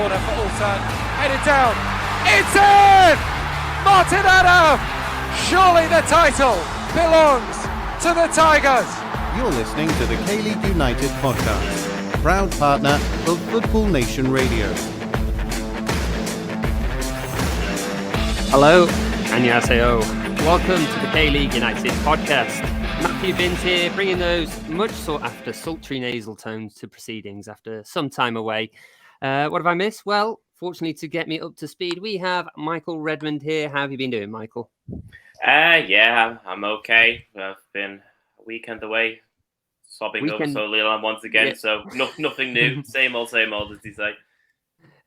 corner for Ulsan. Headed down. It's in! Martin Adam! Surely the title belongs to the Tigers. You're listening to the K-League United podcast, proud partner of Football Nation Radio. Hello, annyeonghaseyo. Welcome to the K-League United podcast. Matthew Binns here, bringing those much sought after sultry nasal tones to proceedings after some time away. What have I missed? Well, fortunately to get me up to speed, we have Michael Redmond here. How have you been doing, Michael? Yeah, I'm okay. I've been a weekend away, sobbing over so little once again, yeah. So nothing new. Same old, as you say.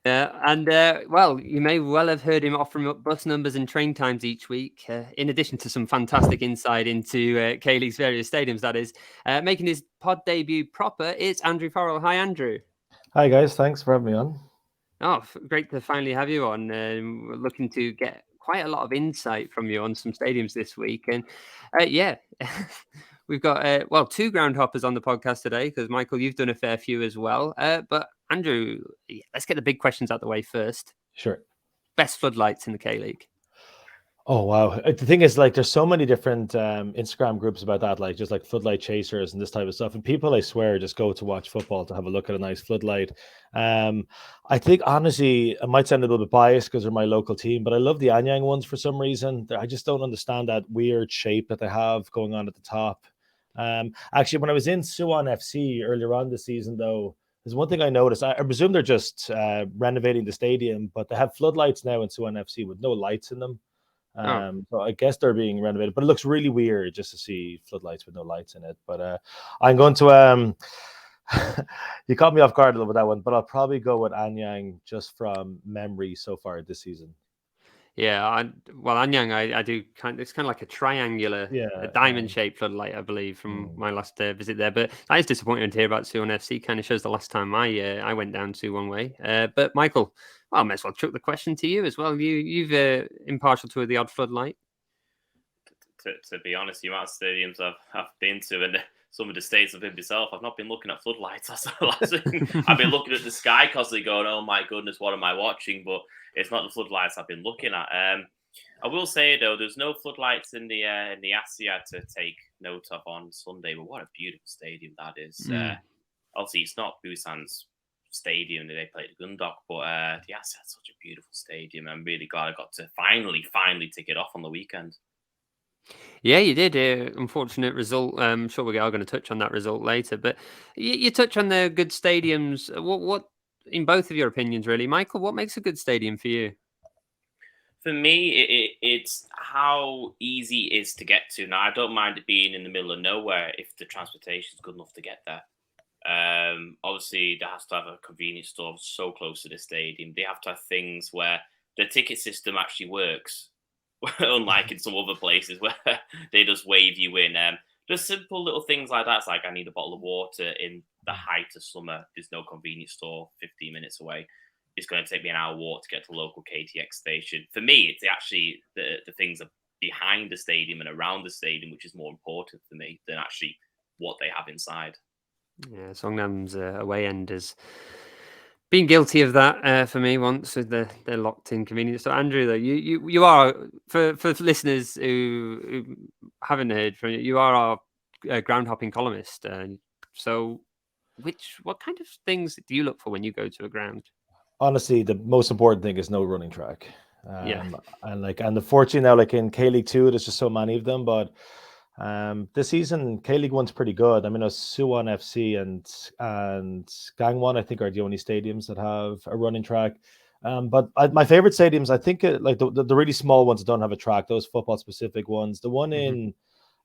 Well, you may well have heard him offering up bus numbers and train times each week, in addition to some fantastic insight into K-League's various stadiums, that is. Making his pod debut proper, it's Andrew Farrel. Hi, Andrew. Hi, guys. Thanks for having me on. Oh, great to finally have you on. We're looking to get quite a lot of insight from you on some stadiums this week. And we've got, two ground hoppers on the podcast today, because, Michael, you've done a fair few as well. But, Andrew, let's get the big questions out the way first. Sure. Best floodlights in the K-League? Oh, wow. The thing is, there's so many different Instagram groups about that, just floodlight chasers and this type of stuff. And people, I swear, just go to watch football to have a look at a nice floodlight. I think, honestly, I might sound a little bit biased because they're my local team, but I love the Anyang ones for some reason. I just don't understand that weird shape that they have going on at the top. Actually, when I was in Suwon FC earlier on this season, though, there's one thing I noticed. I presume they're just renovating the stadium, but they have floodlights now in Suwon FC with no lights in them. So I guess they're being renovated, but it looks really weird just to see floodlights with no lights in it. But I'm going to you caught me off guard a little with that one, but I'll probably go with Anyang just from memory so far this season. Yeah, Anyang, I do it's kind of like a triangular, a diamond-shaped floodlight, I believe, from my last visit there. But that is disappointing to hear about Suwon FC. Kind of shows the last time I went down Suwon way. But Michael, I might as well chuck the question to you as well. You've impartial to the odd floodlight. To be honest, the amount of stadiums I've been to and some of the states I've been myself, I've not been looking at floodlights. That's the last thing. I've been looking at the sky constantly going, oh my goodness, what am I watching? But it's not the floodlights I've been looking at. I will say, though, there's no floodlights in the Asia to take note of on Sunday, but what a beautiful stadium that is. Obviously, it's not Busan's stadium that they played at Gundok, but the Asia is such a beautiful stadium. I'm really glad I got to finally tick it off on the weekend. Yeah, you did. Unfortunate result. I'm sure we are going to touch on that result later. But you touch on the good stadiums. What, in both of your opinions, really, Michael? What makes a good stadium for you? For me, it's how easy it is to get to. Now, I don't mind it being in the middle of nowhere if the transportation is good enough to get there. Obviously, they have to have a convenience store so close to the stadium. They have to have things where the ticket system actually works. Unlike in some other places where they just wave you in. Just simple little things like that. It's like, I need a bottle of water in the height of summer. There's no convenience store 15 minutes away. It's going to take me an hour walk to get to the local KTX station. For me, it's actually the things behind the stadium and around the stadium, which is more important for me than actually what they have inside. Yeah, Songnam's away end has been guilty of that for me once with the locked in convenience. So Andrew, though, you are for listeners who haven't heard from you, you are our ground hopping columnist. So what kind of things do you look for when you go to a ground? Honestly, the most important thing is no running track. And unfortunately now, in K-League 2, there's just so many of them, but this season, K-League 1's pretty good. I mean, Suwon FC and Gangwon, I think, are the only stadiums that have a running track. But my favorite stadiums, I think, the really small ones that don't have a track, those football-specific ones. The one in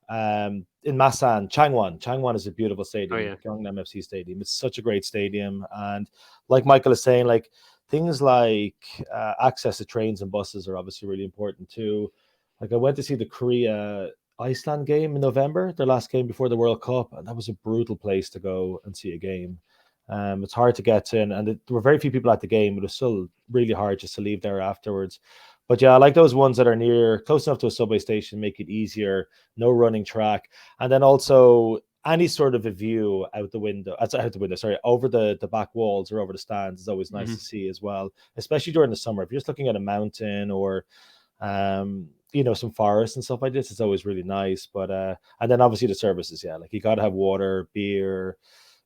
Masan, Changwon is a beautiful stadium. Gangnam FC Stadium. It's such a great stadium. And like Michael is saying, things like access to trains and buses are obviously really important too. I went to see the Korea-Iceland game in November, their last game before the World Cup, and that was a brutal place to go and see a game. It's hard to get in, and there were very few people at the game, but it was still really hard just to leave there afterwards. But yeah, I like those ones that are close enough to a subway station, make it easier, no running track. And then also, any sort of a view out the window, sorry, over the back walls or over the stands is always nice to see as well, especially during the summer. If you're just looking at a mountain or, some forest and stuff like this, it's always really nice. But, and then obviously the services, like you got to have water, beer,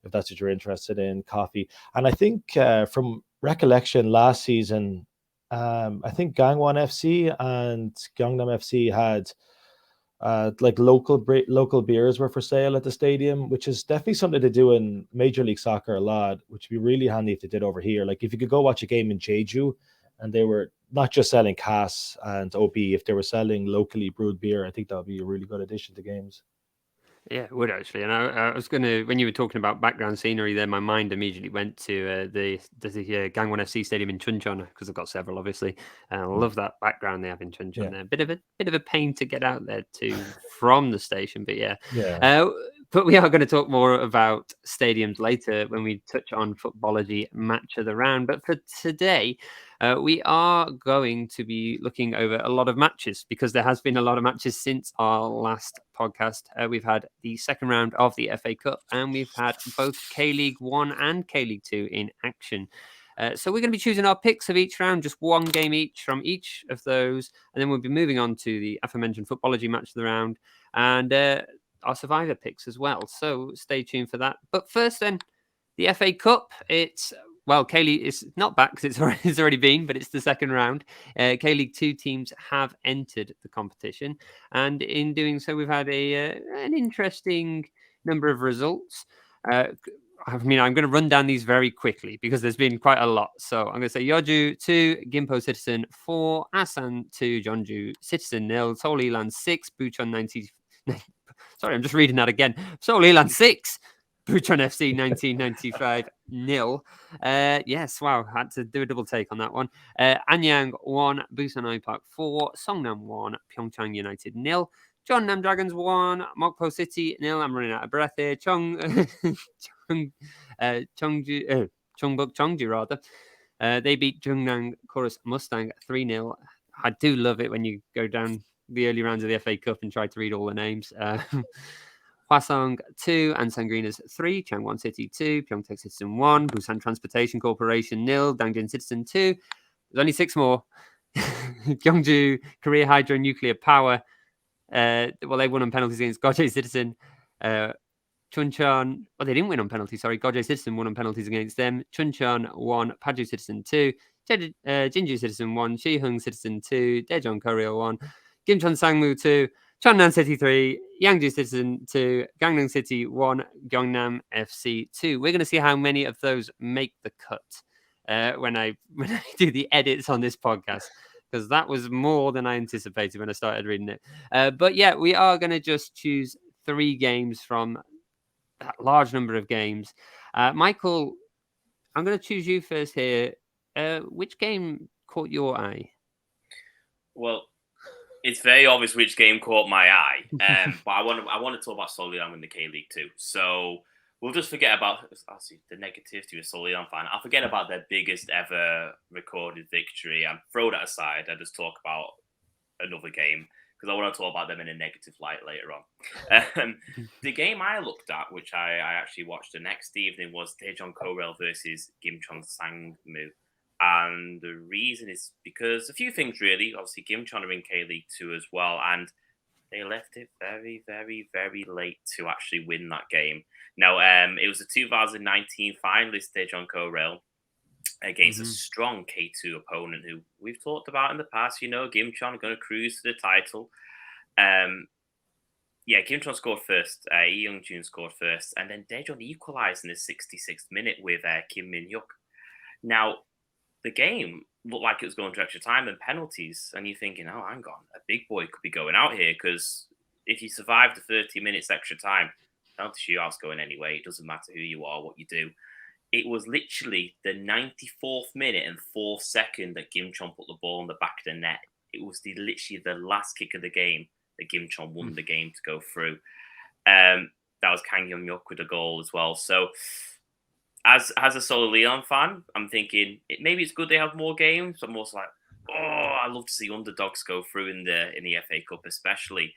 if that's what you're interested in, coffee. And I think from recollection last season, I think Gangwon FC and Gyeongnam FC had like local beers were for sale at the stadium, which is definitely something to do in Major League Soccer a lot, which would be really handy if they did over here. Like if you could go watch a game in Jeju and they were not just selling CAS and OB, if they were selling locally brewed beer, I think that would be a really good addition to games. Yeah, it would actually. And I was going to, when you were talking about background scenery there, my mind immediately went to the Gangwon FC Stadium in Chuncheon, because I've got several, obviously. And I love that background they have in Chuncheon there. Bit of a pain to get out there from the station, but yeah. But we are going to talk more about stadiums later when we touch on Footballogy Match of the Round. But for today, we are going to be looking over a lot of matches, because there has been a lot of matches since our last podcast. We've had the second round of the FA Cup, and we've had both K-League 1 and K-League 2 in action. So we're going to be choosing our picks of each round, just one game each from each of those. And then we'll be moving on to the aforementioned Footballogy Match of the Round and our Survivor picks as well. So stay tuned for that. But first then, the FA Cup, K-League is not back because it's already been, but it's the second round. K-League 2 teams have entered the competition, and in doing so, we've had an interesting number of results. I'm going to run down these very quickly because there's been quite a lot. So I'm going to say Yeoju 2, Gimpo Citizen 4, Asan 2, Jeonju Citizen 0, Seoul Ilan 6, Bucheon 90. Sorry, I'm just reading that again. Seoul Ilan 6. Bucheon FC 1995 0. Yes, wow, had to do a double take on that one. Anyang 1, Busan Ipark 4, Songnam 1, Pyeongchang United 0, Jeonnam Dragons 1, Mokpo City 0. I'm running out of breath here. Chongbuk Cheongju rather. They beat Jungnam Chorus Mustang 3-0. I do love it when you go down the early rounds of the FA Cup and try to read all the names. Hwasong 2, Ansan Greeners 3, Changwon City 2, Pyeongtaek Citizen 1, Busan Transportation Corporation 0, Dangjin Citizen 2. There's only 6 more. Gyeongju Korea Hydro Nuclear Power. They won on penalties against Goje Citizen. Chuncheon, they didn't win on penalties, sorry. Goje Citizen won on penalties against them. Chuncheon 1, Paju Citizen 2, Jinju Citizen 1, Shihung Citizen 2, Daejeon Korea 1, Gimcheon Sangmu 2, Cheonnan City 3, Yangju Citizen 2, Gangneung City 1, Gyeongnam FC 2. We're going to see how many of those make the cut when I do the edits on this podcast, because that was more than I anticipated when I started reading it. But yeah, we are going to just choose 3 games from that large number of games. Michael, I'm going to choose you first here. Which game caught your eye? Well, it's very obvious which game caught my eye, but I want to talk about Seoul Ilan in the K-League 2. So we'll just forget about the negativity of Seoul Ilan fan. I'll forget about their biggest ever recorded victory and throw that aside and just talk about another game, because I want to talk about them in a negative light later on. The game I looked at, which I actually watched the next evening, was Daejeon Korel versus Gimcheon Sangmu. And the reason is because a few things, really. Obviously, Gimcheon are in K-League 2 as well, and they left it very, very, very late to actually win that game. Now, it was a 2019 finalist, Daejeon Korel, against a strong K2 opponent who we've talked about in the past. Gimcheon are going to cruise to the title. Gimcheon scored first. Lee Young-jun scored first, and then Daejeon equalised in the 66th minute with Kim Min-hyuk. Now, the game looked like it was going to extra time and penalties, and you're thinking, oh, hang on, a big boy could be going out here, because if you survive the 30 minutes extra time, penalty shootouts going anyway. It doesn't matter who you are, what you do. It was literally the 94th minute and 4th second that Gimcheon put the ball in the back of the net. It was literally the last kick of the game that Gimcheon won the game to go through. That was Kang Hyun-hyuk with a goal as well. So, as a Seoul Ilan fan, I'm thinking maybe it's good they have more games. I'm also like, I love to see underdogs go through in the FA Cup, especially.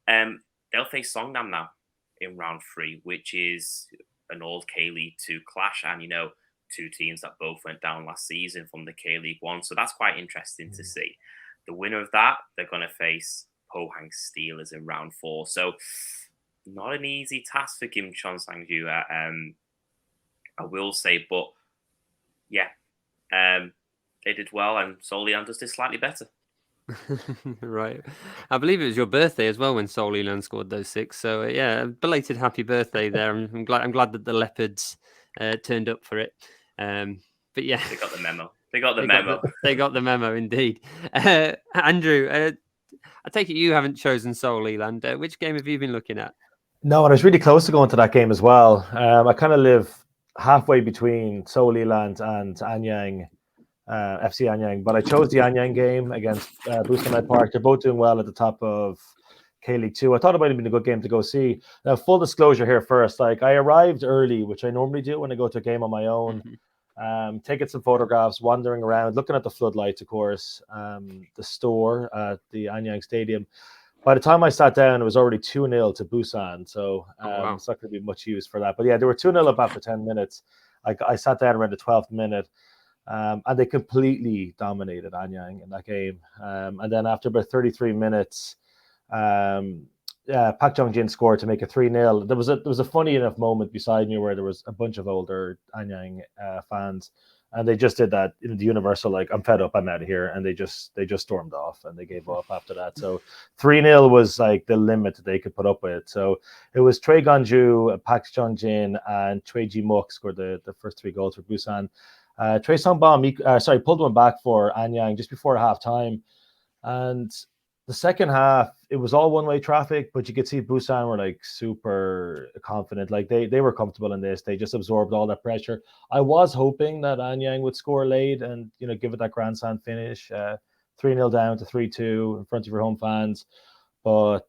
They'll face Songnam now in round 3, which is an old K-League 2 clash. And, two teams that both went down last season from the K-League 1. So that's quite interesting to see. The winner of that, they're going to face Pohang Steelers in round 4. So not an easy task for Gimcheon Sangju, I will say. But yeah, they did well, and Seoul Leon just did slightly better. Right. I believe it was your birthday as well when Seoul Leon scored those 6. So yeah, belated happy birthday there. I'm glad that the Leopards turned up for it. But yeah, they got the memo. They got the memo indeed. Andrew, I take it you haven't chosen Seoul Leland. Which game have you been looking at? No, and I was really close to going to that game as well. I kind of live halfway between Seoul Leland and Anyang. FC Anyang, but I chose the Anyang game against Busan Med Park. They're both doing well at the top of K-League 2. I thought it might have been a good game to go see. Now, full disclosure here first, like I arrived early, which I normally do when I go to a game on my own, taking some photographs, wandering around, looking at the floodlights, of course, the store at the Anyang Stadium. By the time I sat down, it was already 2-0 to Busan, so it's not going to be much use for that. But yeah, they were 2-0 up after 10 minutes. I sat down around the 12th minute. And they completely dominated Anyang in that game. And then after about 33 minutes, Park Jong-jin scored to make it 3-0. There was a funny enough moment beside me where there was a bunch of older Anyang fans, and they just did that in the universal, like, I'm fed up, I'm out of here, and they just stormed off and they gave up after that. So 3-0 was like the limit that they could put up with. So it was Choi Gon-ju, Park Jong-jin, and Choi Ji-muk scored the first 3 goals for Busan. Trey Song-bom, pulled one back for Anyang just before half time. And the second half, it was all one-way traffic, but you could see Busan were like super confident. Like they were comfortable in this. They just absorbed all that pressure. I was hoping that Anyang would score late and, give it that grand slam finish, 3-0 down to 3-2 in front of your home fans. But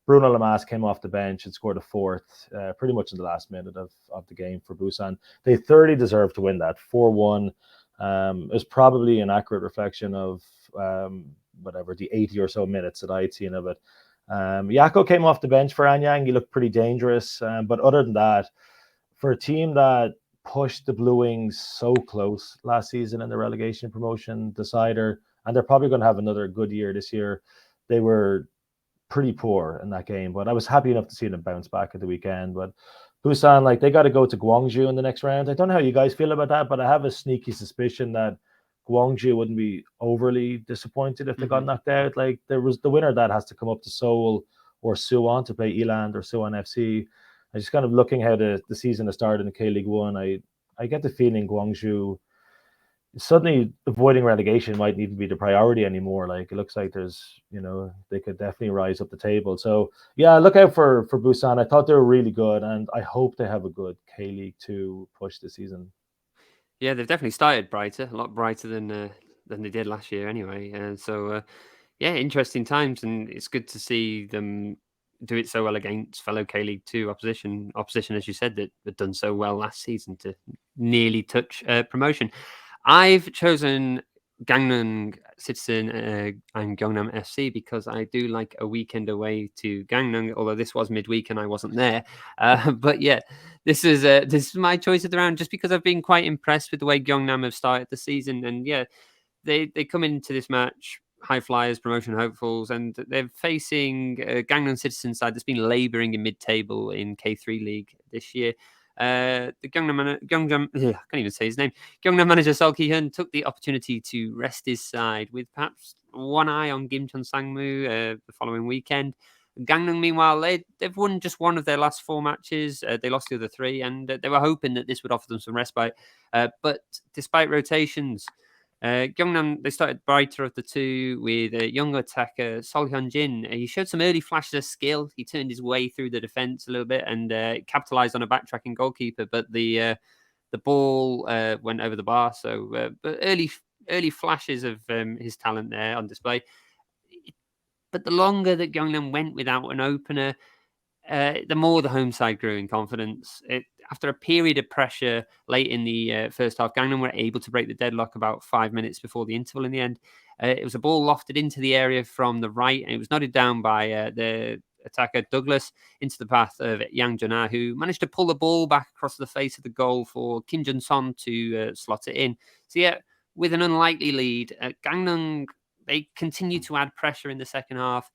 Bruno Lamas came off the bench and scored a 4th pretty much in the last minute of the game for Busan. They thoroughly deserved to win that 4-1. It was probably an accurate reflection of the 80 or so minutes that I had seen of it. Yako came off the bench for Anyang. He looked pretty dangerous. But other than that, for a team that pushed the Blue Wings so close last season in the relegation promotion decider, and they're probably going to have another good year this year, they were pretty poor in that game, but I was happy enough to see them bounce back at the weekend. But Busan, they got to go to Gwangju in the next round. I don't know how you guys feel about that, but I have a sneaky suspicion that Gwangju wouldn't be overly disappointed if they got knocked out. Like, there was the winner that has to come up to Seoul or Suwon to play Eland or Suwon FC. I just kind of looking how the season has started in K-League 1. I get the feeling Gwangju suddenly avoiding relegation mightn't even be the priority anymore. Like, it looks like there's, they could definitely rise up the table. So yeah, look out for Busan. I thought they were really good, and I hope they have a good K-League 2 push this season. Yeah, they've definitely started brighter, a lot brighter than they did last year anyway. And so yeah, interesting times, and it's good to see them do it so well against fellow K-League 2 opposition, as you said, that had done so well last season to nearly touch promotion. I've chosen Gangnam Citizen and Gyeongnam FC because I do like a weekend away to Gangnam, although this was midweek and I wasn't there. But yeah, this is my choice of the round just because I've been quite impressed with the way Gyeongnam have started the season. And yeah, they come into this match high flyers, promotion hopefuls, and they're facing a Gangnam Citizen side that's been labouring in mid-table in K3 League this year. The Gyeongnam, I can't even say his name. Gyeongnam manager Sol Ki-hyun took the opportunity to rest his side with perhaps one eye on Gimcheon Sangmu the following weekend. Gangnam, meanwhile, they've won just one of their last 4 matches. They lost the other 3, and they were hoping that this would offer them some respite. But despite rotations, Gyeongnam, they started brighter of the 2 with a young attacker, Sol Hyun-jin. He showed some early flashes of skill. He turned his way through the defence a little bit and capitalised on a backtracking goalkeeper, but the ball went over the bar. So but early flashes of his talent there on display. But the longer that Gyeongnam went without an opener, the more the home side grew in confidence. After a period of pressure late in the first half, Gangnam were able to break the deadlock about 5 minutes before the interval in the end. It was a ball lofted into the area from the right, and it was nodded down by the attacker Douglas into the path of Yang Jun-ah, who managed to pull the ball back across the face of the goal for Kim Jun-son to slot it in. So yeah, with an unlikely lead, Gangneung, they continue to add pressure in the second half.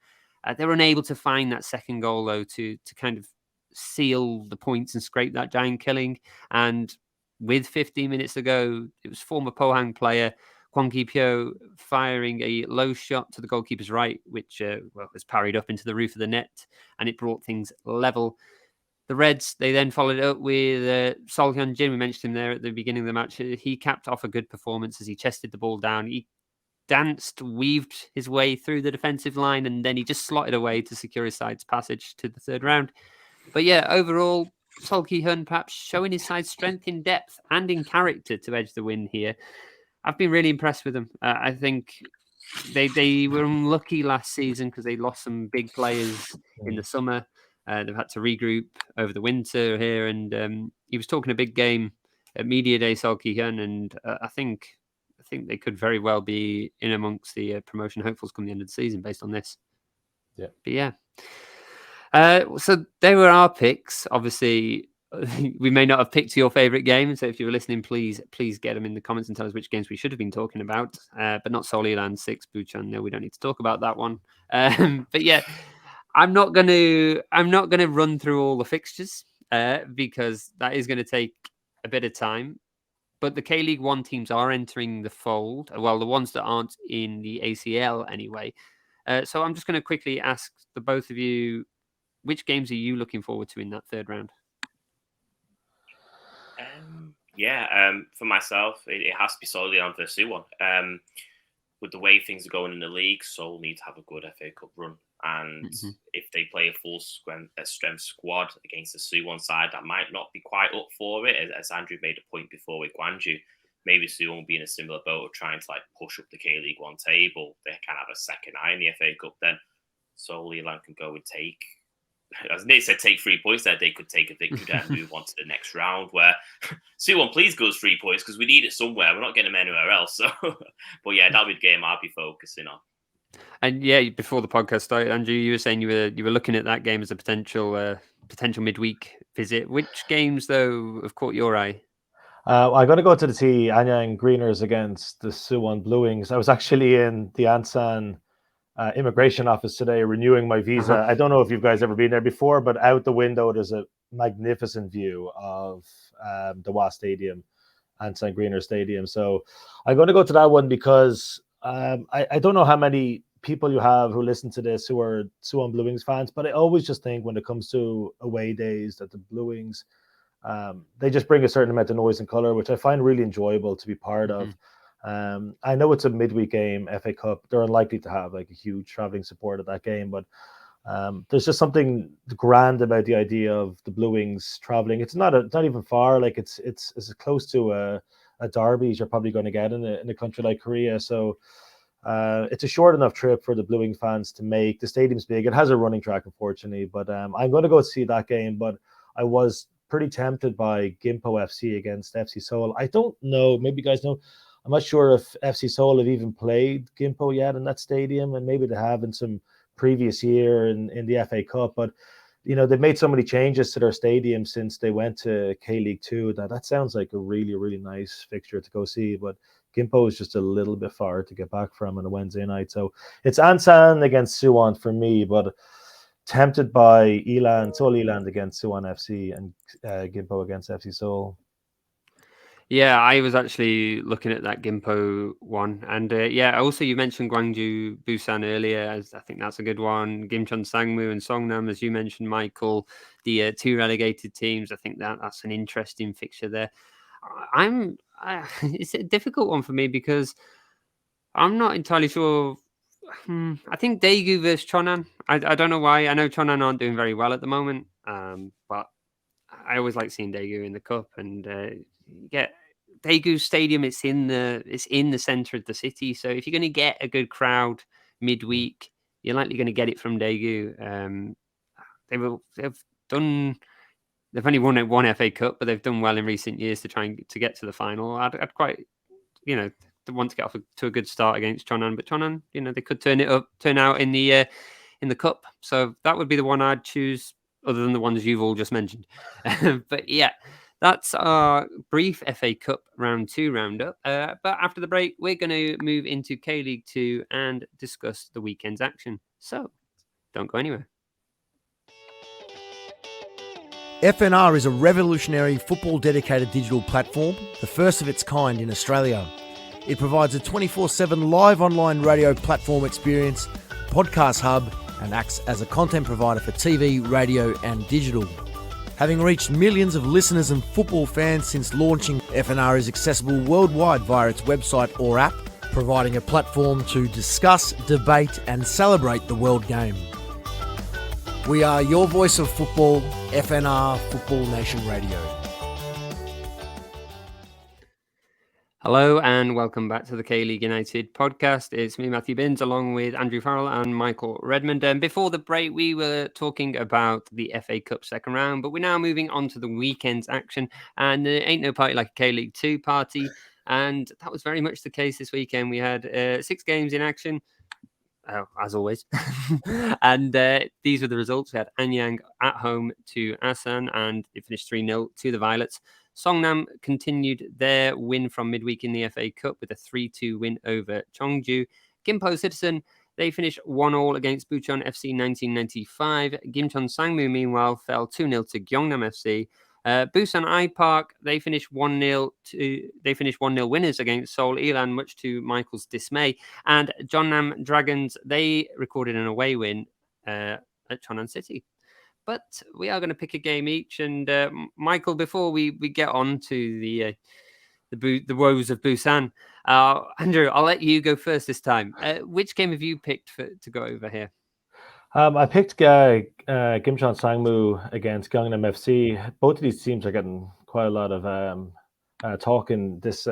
They were unable to find that second goal, though, to kind of seal the points and scrape that giant killing. And with 15 minutes to go, it was former Pohang player Kwang Ki-pyo firing a low shot to the goalkeeper's right, which was parried up into the roof of the net, and it brought things level. The Reds, they then followed it up with Sol Hyun-jin. We mentioned him there at the beginning of the match. He capped off a good performance as he chested the ball down. He danced, weaved his way through the defensive line, and then he just slotted away to secure his side's passage to the third round. But yeah, overall, Sol Ki-hun perhaps showing his side's strength in depth and in character to edge the win here. I've been really impressed with them. I think they were unlucky last season because they lost some big players in the summer. They've had to regroup over the winter here, and he was talking a big game at Media Day, Sol Ki-hun, and I think they could very well be in amongst the promotion hopefuls come the end of the season based on this. Yeah. But yeah. So they were our picks. Obviously, we may not have picked your favorite game. So if you were listening, please get them in the comments and tell us which games we should have been talking about. But not Seoul Ilan 6 Bucheon. No, we don't need to talk about that one. But yeah, I'm not gonna run through all the fixtures because that is going to take a bit of time. But the K-League 1 teams are entering the fold. Well, the ones that aren't in the ACL anyway. So I'm just going to quickly ask the both of you, which games are you looking forward to in that third round? For myself, it has to be solely on versus Suwon. With the way things are going in the league, Seoul need to have a good FA Cup run. And if they play a full strength squad against the Suwon side, that might not be quite up for it. As Andrew made a point before with Gwangju, maybe Suwon will be in a similar boat of trying to push up the K-League 1 table. They can have a second eye in the FA Cup. Then Seoul Ilan can go and take, as Nate said, take 3 points there. They could take a victory there and move on to the next round where Suwon, please go 3 points because we need it somewhere. We're not getting them anywhere else. So, but yeah, that'll be the game I'll be focusing on. And yeah, before the podcast started, Andrew, you were saying you were looking at that game as a potential midweek visit. Which games, though, have caught your eye? I'm going to go to the Anyang Greeners against the Suwon Blue Wings. I was actually in the Ansan immigration office today renewing my visa. I don't know if you guys ever been there before, but out the window there's a magnificent view of the WA Stadium, Ansan Greener Stadium. So I'm going to go to that one because I don't know how many people you have who listen to this who are Suwon Blue Wings fans, but I always just think when it comes to away days that the Blue Wings, they just bring a certain amount of noise and color, which I find really enjoyable to be part of. I know it's a midweek game, FA Cup. They're unlikely to have a huge traveling support at that game, but there's just something grand about the idea of the Blue Wings traveling. It's not even far. It's as close to a derby as you're probably going to get in a country like Korea. So it's a short enough trip for the Blue Wing fans to make. The stadium's big. It has a running track, unfortunately, but I'm going to go see that game. But I was pretty tempted by Gimpo FC against FC Seoul. I don't know. Maybe you guys know. I'm not sure if FC Seoul have even played Gimpo yet in that stadium, and maybe they have in some previous year in the FA Cup. But they've made so many changes to their stadium since they went to K-League 2 that sounds like a really, really nice fixture to go see. But Gimpo is just a little bit far to get back from on a Wednesday night. So it's Ansan against Suwon for me, but tempted by Seoul Ilan against Suwon FC and Gimpo against FC Seoul. Yeah, I was actually looking at that Gimpo one. And also you mentioned Gwangju Busan earlier. I think that's a good one. Gimcheon Sangmu and Songnam, as you mentioned, Michael, the 2 relegated teams. I think that's an interesting fixture there. It's a difficult one for me because I'm not entirely sure. I think Daegu versus Cheonan. I don't know why. I know Cheonan aren't doing very well at the moment, but I always like seeing Daegu in the cup. And Daegu Stadium. It's in the center of the city. So if you're going to get a good crowd midweek, you're likely going to get it from Daegu. They've only won one FA Cup, but they've done well in recent years to try and to get to the final. I'd quite, want to get off to a good start against Cheonan, but Cheonan, they could turn out in the in the cup. So that would be the one I'd choose, other than the ones you've all just mentioned. But yeah, that's our brief FA Cup Round 2 roundup. But after the break, we're going to move into K-League 2 and discuss the weekend's action. So don't go anywhere. FNR is a revolutionary football-dedicated digital platform, the first of its kind in Australia. It provides a 24/7 live online radio platform experience, podcast hub, and acts as a content provider for TV, radio, and digital. Having reached millions of listeners and football fans since launching, FNR is accessible worldwide via its website or app, providing a platform to discuss, debate, and celebrate the world game. We are your voice of football, FNR Football Nation Radio. Hello and welcome back to the K-League United podcast. It's me, Matthew Binns, along with Andrew Farrel and Michael Redmond. And before the break, we were talking about the FA Cup second round, but we're now moving on to the weekend's action. And there ain't no party like a K-League 2 party. And that was very much the case this weekend. We had 6 games in action. As always. And these were the results. We had Anyang at home to Asan, and it finished 3-0 to the Violets. Songnam continued their win from midweek in the FA Cup with a 3-2 win over Cheongju. Gimpo Citizen, they finished 1-1 against Bucheon FC 1995. Gimcheon Sangmu, meanwhile, fell 2-0 to Gyeongnam FC. Busan I-Park, they finished 1-0 winners against Seoul Ilan, much to Michael's dismay. And Jeonnam Dragons, they recorded an away win at Cheonan City. But we are going to pick a game each. And Michael, before we get on to the woes of Busan, Andrew, I'll let you go first this time. Which game have you picked to go over here? I picked Gimcheon Sangmu against Gyeongnam FC. Both of these teams are getting quite a lot of talk in this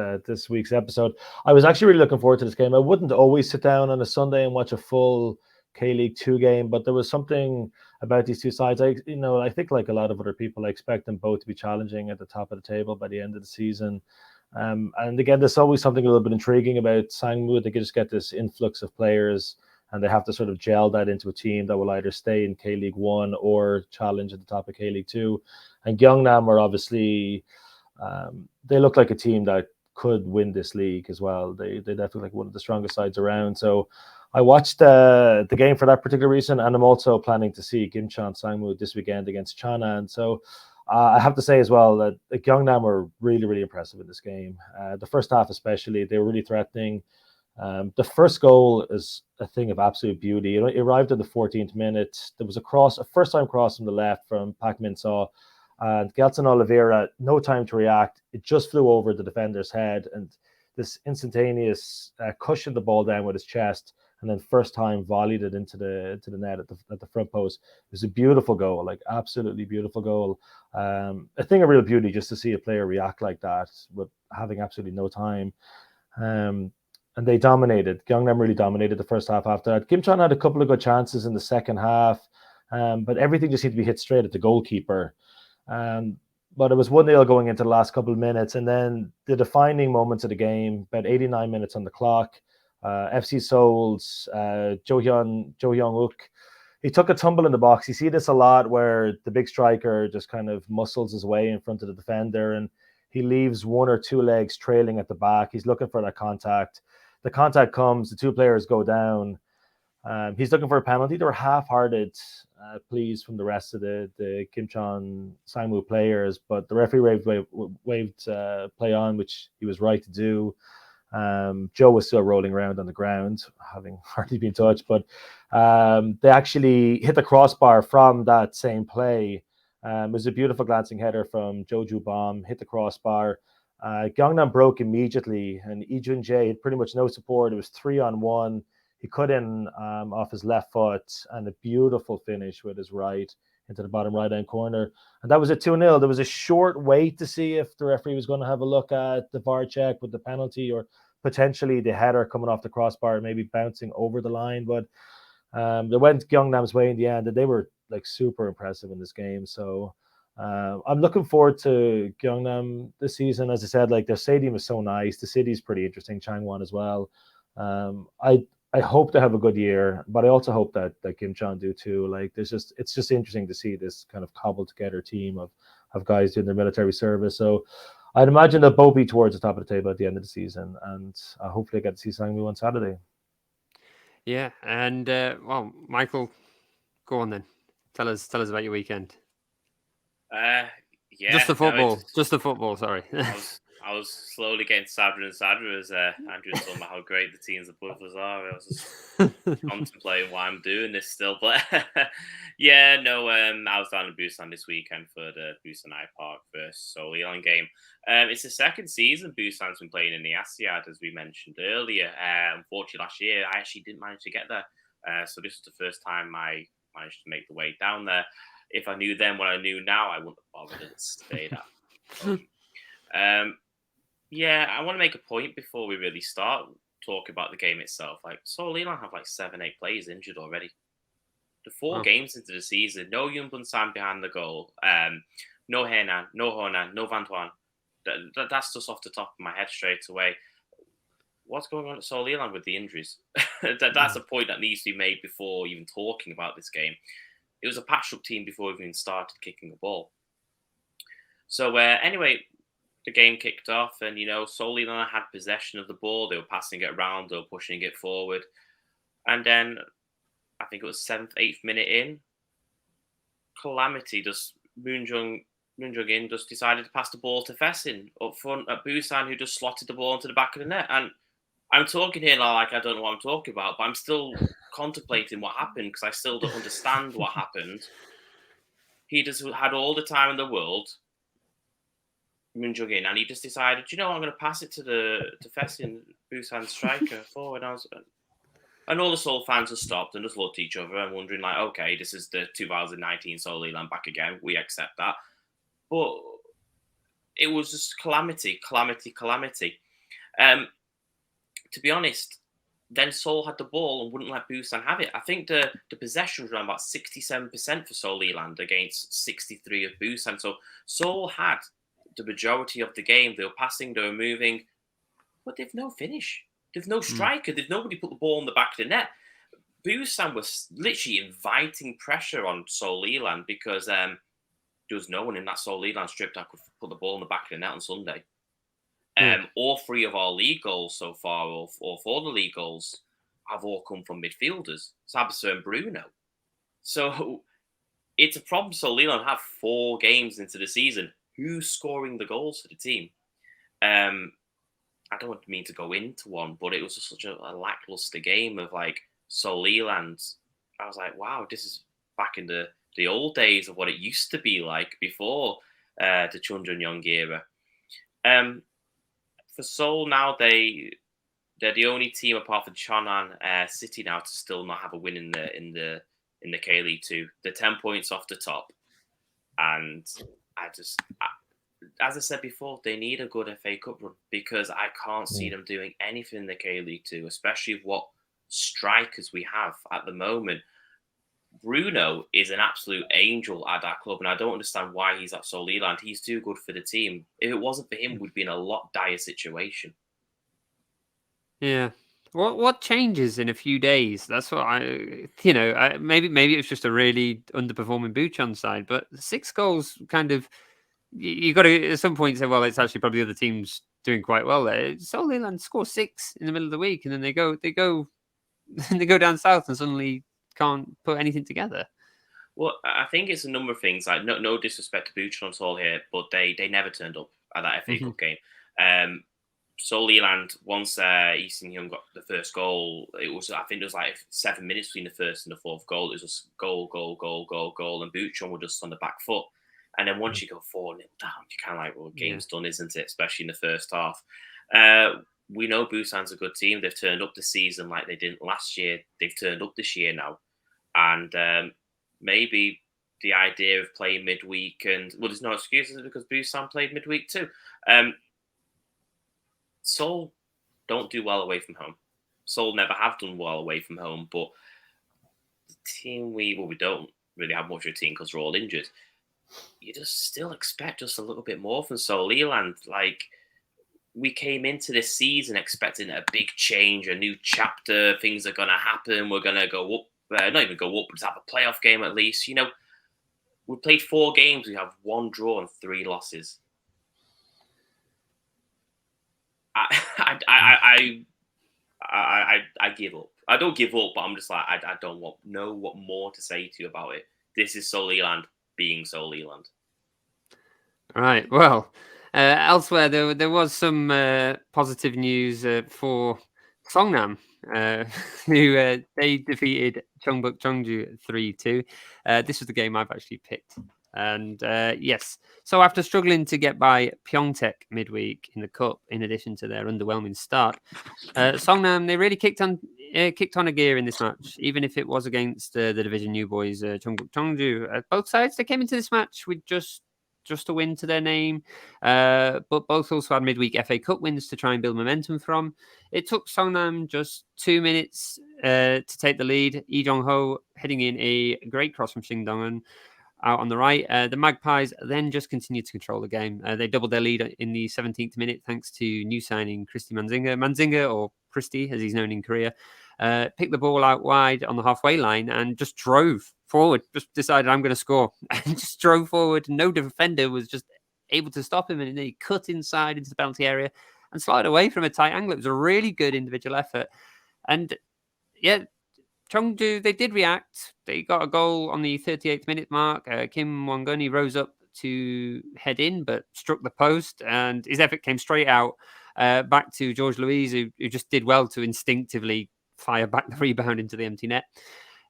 week's episode. I was actually really looking forward to this game. I wouldn't always sit down on a Sunday and watch a full K-League 2 game, but there was something about these two sides. I think like a lot of other people, I expect them both to be challenging at the top of the table by the end of the season. And again, there's always something a little bit intriguing about Sangmu. They could just get this influx of players, and they have to sort of gel that into a team that will either stay in K-League 1 or challenge at the top of K-League 2. And Gyeongnam are obviously, they look like a team that could win this league as well. They definitely like one of the strongest sides around. So I watched the game for that particular reason, and I'm also planning to see Gimcheon Sangmu this weekend against Chana. And so I have to say as well that Gyeongnam were really, really impressive in this game. The first half especially, they were really threatening. The first goal is a thing of absolute beauty. It arrived at the 14th minute. There was a first-time cross from the left from Park Min-seo, and Gelson Oliveira, no time to react. It just flew over the defender's head, and this instantaneous cushioned the ball down with his chest, and then first time volleyed it into the net at the front post. It was a beautiful goal, like absolutely beautiful goal. A thing of real beauty just to see a player react like that with having absolutely no time. And they dominated. Gyeongnam really dominated the first half after that. Gimcheon had a couple of good chances in the second half, but everything just seemed to be hit straight at the goalkeeper. But it was 1-0 going into the last couple of minutes. And then the defining moments of the game, about 89 minutes on the clock, FC Seoul's Jo Hyung-uk, he took a tumble in the box. You see this a lot where the big striker just kind of muscles his way in front of the defender, and he leaves one or two legs trailing at the back. He's looking for that contact. The contact comes, the two players go down. He's looking for a penalty. There were half-hearted pleas from the rest of the Gimcheon Sangmu players, but the referee waved play on, which he was right to do. Joe was still rolling around on the ground, having hardly been touched, but they actually hit the crossbar from that same play. It was a beautiful glancing header from Joju Bom, hit the crossbar. Gyeongnam broke immediately, and Lee Jun-jae had pretty much no support. It was 3-on-1. He cut in off his left foot, and a beautiful finish with his right into the bottom right-hand corner. And that was a 2-0. There was a short wait to see if the referee was going to have a look at the VAR check with the penalty, or potentially the header coming off the crossbar, maybe bouncing over the line. But they went Gyeongnam's way in the end, and they were like super impressive in this game. So I'm looking forward to Gyeongnam this season. As I said, like their stadium is so nice. The city's pretty interesting, Changwon as well. I hope they have a good year, but I also hope that Kim Chan do too. Like, it's just interesting to see this kind of cobbled together team of guys doing their military service. So I'd imagine they'll both be towards the top of the table at the end of the season, and hopefully I get to see Sangmu on Saturday. Yeah, and well, Michael, go on then. Tell us about your weekend. Yeah, just the football. Just the football. Sorry. I was slowly getting sadder and sadder as Andrew told me how great the teams above us are. I was just contemplating why I'm doing this still, but yeah, no. I was down in Busan this weekend for the Busan Park versus Seoul Ilan game. It's the second season Busan's been playing in the Asiad, as we mentioned earlier. Unfortunately, last year I actually didn't manage to get there, so this is the first time I managed to make the way down there. If I knew then what I knew now, I wouldn't have bothered to stay there. Yeah, I want to make a point before we really start talking about the game itself. Like, Seoul Ilan have like 7-8 players injured already. The 4 games into the season, no Yoon Bun Sam behind the goal, no Haenan, no Honan, no Van Tuan. That's just off the top of my head straight away. What's going on at Seoul Ilan with the injuries? That's a point that needs to be made before even talking about this game. It was a patch-up team before we even started kicking the ball. So anyway, the game kicked off, and Seoul Ilan had possession of the ball. They were passing it around, they were pushing it forward, and then I think it was 7th, 8th minute in, calamity. Just Moon Jung-in just decided to pass the ball to Fessin up front at Busan, who just slotted the ball into the back of the net. And I'm talking here like I don't know what I'm talking about, but I'm still contemplating what happened because I still don't understand what happened. He just had all the time in the world, Moon Jung-in, and he just decided, I'm going to pass it to Fessin, Busan striker, forward. And all the Seoul fans have stopped and just looked at each other and wondering, like, okay, this is the 2019 Seoul Ilan back again. We accept that. But it was just calamity. To be honest, then Seoul had the ball and wouldn't let Busan have it. I think the possession was around about 67% for Seoul Ilan against 63% of Busan. So Seoul had the majority of the game. They were passing, they were moving, but they've no finish. They've no striker. They've nobody put the ball in the back of the net. Busan was literally inviting pressure on Seoul Ilan because there was no one in that Seoul Ilan strip that could put the ball in the back of the net on Sunday. All 3 of our league goals so far, or 4 of the league goals, have all come from midfielders, Sabitzer and Bruno. So it's a problem. Seoul Ilan have 4 games into the season. Who's scoring the goals for the team? I don't mean to go into one, but it was just such a lackluster game of like Seoul Ilan. I was like, wow, this is back in the old days of what it used to be like before the Chun Jun-young era. For Seoul now, they're the only team apart from Cheonan City now to still not have a win in the K-League 2. They're 10 points off the top, and as I said before, they need a good FA Cup run because I can't see them doing anything in the K-League 2, especially with what strikers we have at the moment. Bruno is an absolute angel at that club, and I don't understand why he's at Seoul Ilan. He's too good for the team. If it wasn't for him, we'd be in a lot dire situation. Yeah. What changes in a few days? That's what maybe it's just a really underperforming Bucheon side, but 6 goals kind of, you got to at some point say, well, it's actually probably the other teams doing quite well there. Seoul Ilan score 6 in the middle of the week, and then they go down south and suddenly can't put anything together. Well, I think it's a number of things. Like no disrespect to Bucheon Seoul here, but they never turned up at that FA Cup game. Seoul Ilan, once Lee Seung-hyun got the first goal, I think it was like 7 minutes between the first and the 4th goal. It was just goal, and Bucheon were just on the back foot. And then once you go 4-0 down, you're kind of like, well, game's done, isn't it? Especially in the first half. We know Busan's a good team. They've turned up this season like they didn't last year. They've turned up this year now. And maybe the idea of playing midweek there's no excuses because Busan played midweek too. Seoul don't do well away from home. Seoul never have done well away from home, but the team we don't really have much of a team because we're all injured. You just still expect just a little bit more from Seoul Ilan. Like, we came into this season expecting a big change, a new chapter. Things are going to happen. We're going to go up, not even go up, but have a playoff game at least. You know, we played 4 games. We have 1 draw and 3 losses. I give up. I don't give up, but I'm just like, I don't know what more to say to you about it. This is Soliland being Soliland. Right. Well, elsewhere there was some positive news for Songnam, who they defeated Chongbuk Chongju 3-2. This was the game I've actually picked. And yes, so after struggling to get by Pyeongtaek midweek in the cup, in addition to their underwhelming start, Songnam, they really kicked on a gear in this match, even if it was against the Division New boys, Chongbuk Chongju. Both sides, they came into this match with just a win to their name, but both also had midweek FA Cup wins to try and build momentum from. It took Songnam just 2 minutes to take the lead. Lee Jong-ho heading in a great cross from Shin Dong-un out on the right. The Magpies then just continued to control the game. They doubled their lead in the 17th minute thanks to new signing Christy Manzinga, or Christy as he's known in Korea. Picked the ball out wide on the halfway line and just drove forward, just decided I'm going to score and just drove forward. No defender was just able to stop him, and he cut inside into the penalty area and slide away from a tight angle. It was a really good individual effort. And yeah, Chongju, they did react. They got a goal on the 38th minute mark. Kim Wanguni rose up to head in, but struck the post, and his effort came straight out back to George Louise, who just did well to instinctively fire back the rebound into the empty net.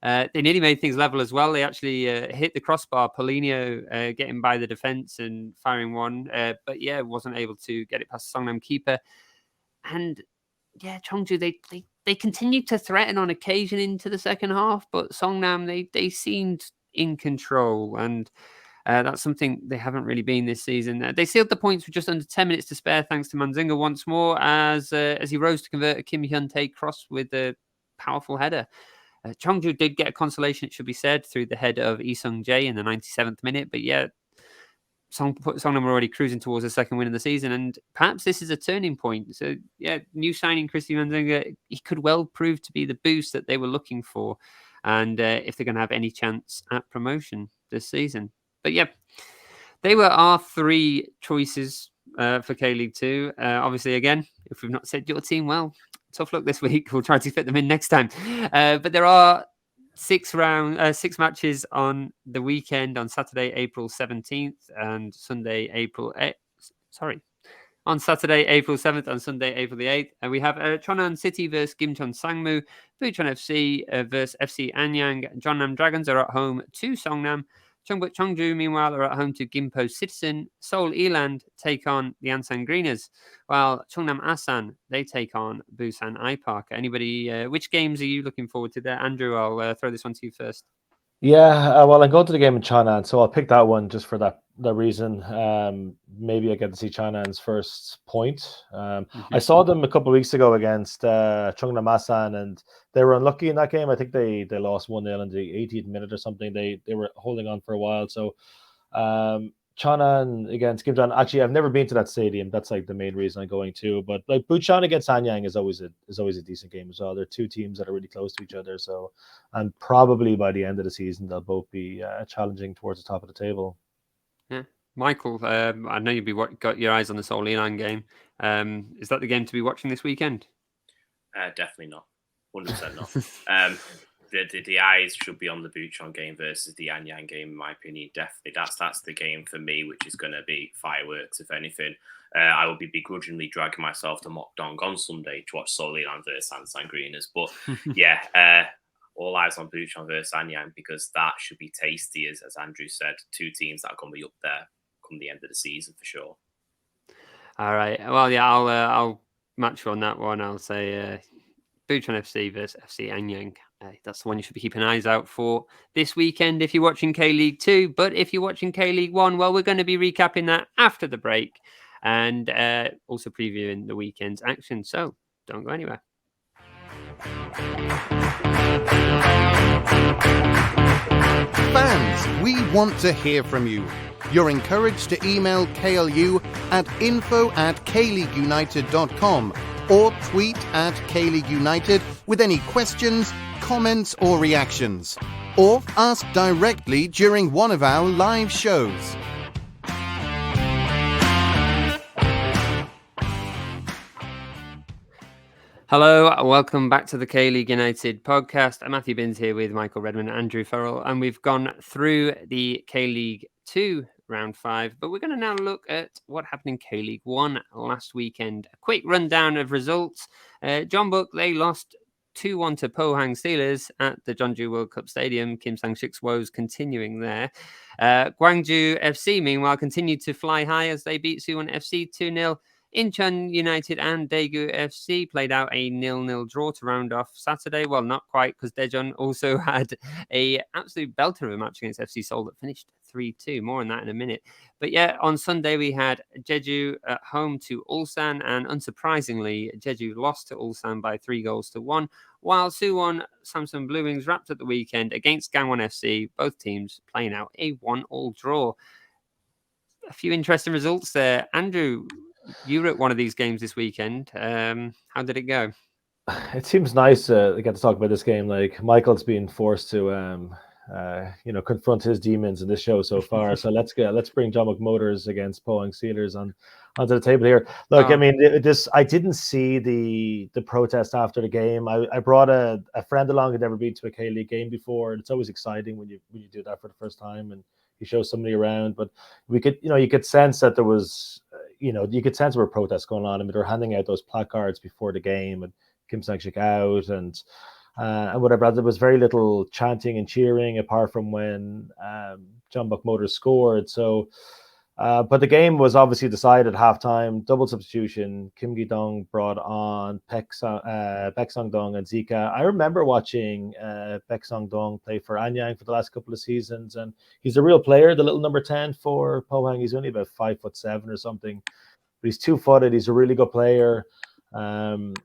They nearly made things level as well. They actually hit the crossbar. Paulinho getting by the defence and firing one, but yeah, wasn't able to get it past the Songnam keeper. And yeah, Chongju, they continued to threaten on occasion into the second half, but Songnam, they seemed in control, and that's something they haven't really been this season. They sealed the points with just under 10 minutes to spare, thanks to Manzinga once more, as he rose to convert a Kim Hyun-tae cross with a powerful header. Chongju did get a consolation, it should be said, through the head of Lee Sung-jae in the 97th minute, but yeah, Songnam were already cruising towards the second win of the season, and perhaps this is a turning point. So, yeah, new signing Christy Manzinga, he could well prove to be the boost that they were looking for, and if they're going to have any chance at promotion this season. But yeah, they were our 3 choices for K-League 2. Obviously, again, if we've not said your team, well, tough luck this week. We'll try to fit them in next time. But there are 6 matches on the weekend on Saturday, April 17th and Sunday, April 8th. On Saturday, April 7th and Sunday, April the 8th. And we have Cheonan City versus Gimcheon Sangmu, Bucheon FC versus FC Anyang. Jeonnam Dragons are at home to Songnam. Chongbuk Chongju, meanwhile, are at home to Gimpo Citizen. Seoul Eland take on the Ansan Greeners, while Cheongnam Asan, they take on Busan iPark. Anybody, which games are you looking forward to there? Andrew, I'll throw this one to you first. Yeah, well, I'm going to the game in Cheonan, so I'll pick that one just for that reason. Maybe I get to see Cheonan's first point. I saw them a couple of weeks ago against Cheongnam Asan, and they were unlucky in that game. I think they lost 1-0 in the 80th minute or something. They were holding on for a while. So Cheonan against Gimcheon. Actually, I've never been to that stadium. That's like the main reason I'm going to. But like Bucheon against Anyang is always a decent game as well. They're 2 teams that are really close to each other. So, and probably by the end of the season, they'll both be challenging towards the top of the table. Yeah, Michael, I know you've got your eyes on the Seoul Elan game. Is that the game to be watching this weekend? Definitely not. 100% not. The eyes should be on the Bucheon game versus the Anyang game, in my opinion. Definitely, that's the game for me, which is going to be fireworks, if anything. I will be begrudgingly dragging myself to Mokdong on Sunday to watch Seoul Elan versus Ansan Greeners. But yeah, all eyes on Bucheon versus Anyang, because that should be tasty, as Andrew said. 2 teams that are going to be up there come the end of the season for sure. All right. Well, yeah, I'll match you on that one. I'll say Bucheon FC versus FC Anyang. That's the one you should be keeping eyes out for this weekend if you're watching K-League 2. But if you're watching K-League 1, well, we're going to be recapping that after the break and also previewing the weekend's action. So don't go anywhere. Fans, we want to hear from you. You're encouraged to email KLU at info@kleagueunited.com or tweet at KLeagueUnited with any questions, comments or reactions. Or ask directly during one of our live shows. Hello, welcome back to the K-League United podcast. I'm Matthew Binns here with Michael Redmond and Andrew Farrel, and we've gone through the K-League 2 round 5, but we're going to now look at what happened in K-League 1 last weekend. A quick rundown of results. John Book, they lost 2-1 to Pohang Steelers at the Jeonju World Cup Stadium. Kim Sang-sik's woes continuing there. Gwangju FC, meanwhile, continued to fly high as they beat Suwon FC 2-0. Incheon United and Daegu FC played out a 0-0 draw to round off Saturday. Well, not quite, because Daejeon also had a absolute belter of a match against FC Seoul that finished 3-2. More on that in a minute. But yeah, on Sunday we had Jeju at home to Ulsan, and unsurprisingly, Jeju lost to Ulsan by 3-1, while Suwon Samsung Blue Wings wrapped up the weekend against Gangwon FC, both teams playing out a 1-1 draw. A few interesting results there. Andrew, you were at one of these games this weekend. How did it go? It seems nice to get to talk about this game. Like, Michael's been forced to, confront his demons in this show so far. So let's bring Jeonbuk Motors against Pohang Steelers onto the table here. Look, I mean, I didn't see the protest after the game. I brought a friend along who'd never been to a K-League game before. And it's always exciting when you do that for the first time and you show somebody around. But you could sense that there was, you could sense there were protests going on. I mean, they were handing out those placards before the game and Kim Sang-sik out and whatever. There was very little chanting and cheering apart from when Jeonbuk Motors scored. So, but the game was obviously decided at halftime. Double substitution. Kim Gi-dong brought on Baek Sang-dong and Zika. I remember watching Baek Sang-dong play for Anyang for the last couple of seasons, and he's a real player. The little number 10 for Pohang. He's only about 5'7" or something, but he's 2-footed. He's a really good player. And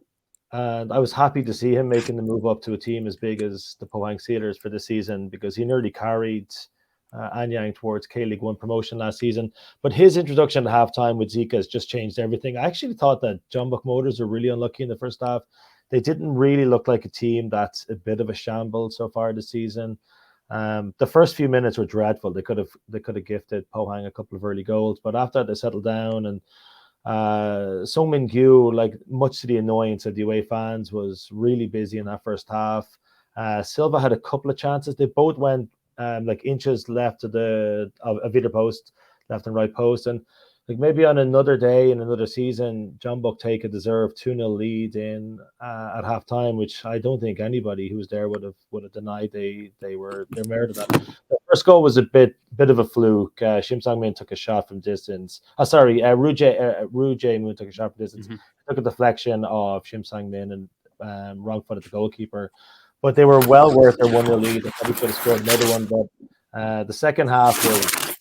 I was happy to see him making the move up to a team as big as the Pohang Steelers for this season, because he nearly carried Anyang towards K-League 1 promotion last season. But his introduction at halftime with Zika has just changed everything. I actually thought that Jeonbuk Motors were really unlucky in the first half. They didn't really look like a team that's a bit of a shambles so far this season. The first few minutes were dreadful. They could have gifted Pohang a couple of early goals, but after that they settled down. And Song Min-gyu, like, much to the annoyance of the away fans, was really busy in that first half. Silva had a couple of chances. They both went like inches left of either post, left and right post. And like, maybe on another day in another season, Jeonbuk take a deserved 2-0 lead in at halftime, which I don't think anybody who was there would have denied they merited that. The first goal was a bit of a fluke. Shim Sang-min took a shot from distance. Roo Jae-moon took a shot from distance. Took a deflection of Shim Sang-min and wrong-footed the goalkeeper. But they were well worth their 1-0 lead. They probably could have scored another one. But the second half was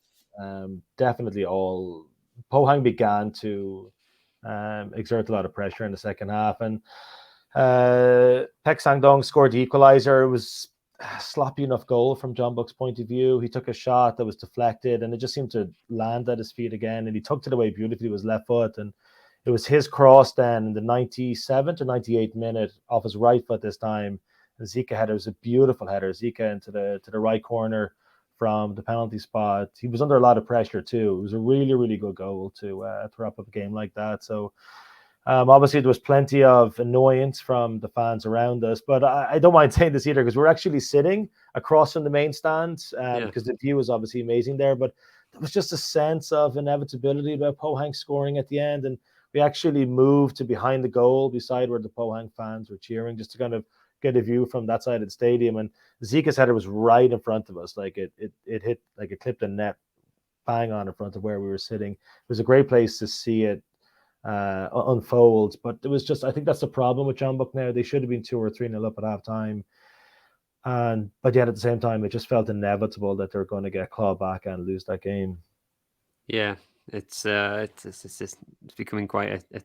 definitely all. Pohang began to exert a lot of pressure in the second half. And Baek Sang-dong scored the equalizer. It was a sloppy enough goal from Jeonbuk's point of view. He took a shot that was deflected, and it just seemed to land at his feet again. And he tucked it away beautifully with his left foot. And it was his cross then in the 97th or 98th minute off his right foot this time. The Zika header was a beautiful header. Zika into the right corner from the penalty spot. He was under a lot of pressure too. It was a really, really good goal to wrap up a game like that. So obviously there was plenty of annoyance from the fans around us, but I don't mind saying this either, because we're actually sitting across from the main stand because the view was obviously amazing there, but there was just a sense of inevitability about Pohang scoring at the end. And we actually moved to behind the goal, beside where the Pohang fans were cheering, just to kind of get a view from that side of the stadium. And Zika's header was right in front of us. Like it hit, like it clipped a net bang on in front of where we were sitting. It was a great place to see it unfold. But it was just, I think that's the problem with Jeonbuk now. They should have been 2 or 3-0 up at halftime. But yet at the same time, it just felt inevitable that they're going to get clawed back and lose that game. Yeah, it's becoming quite a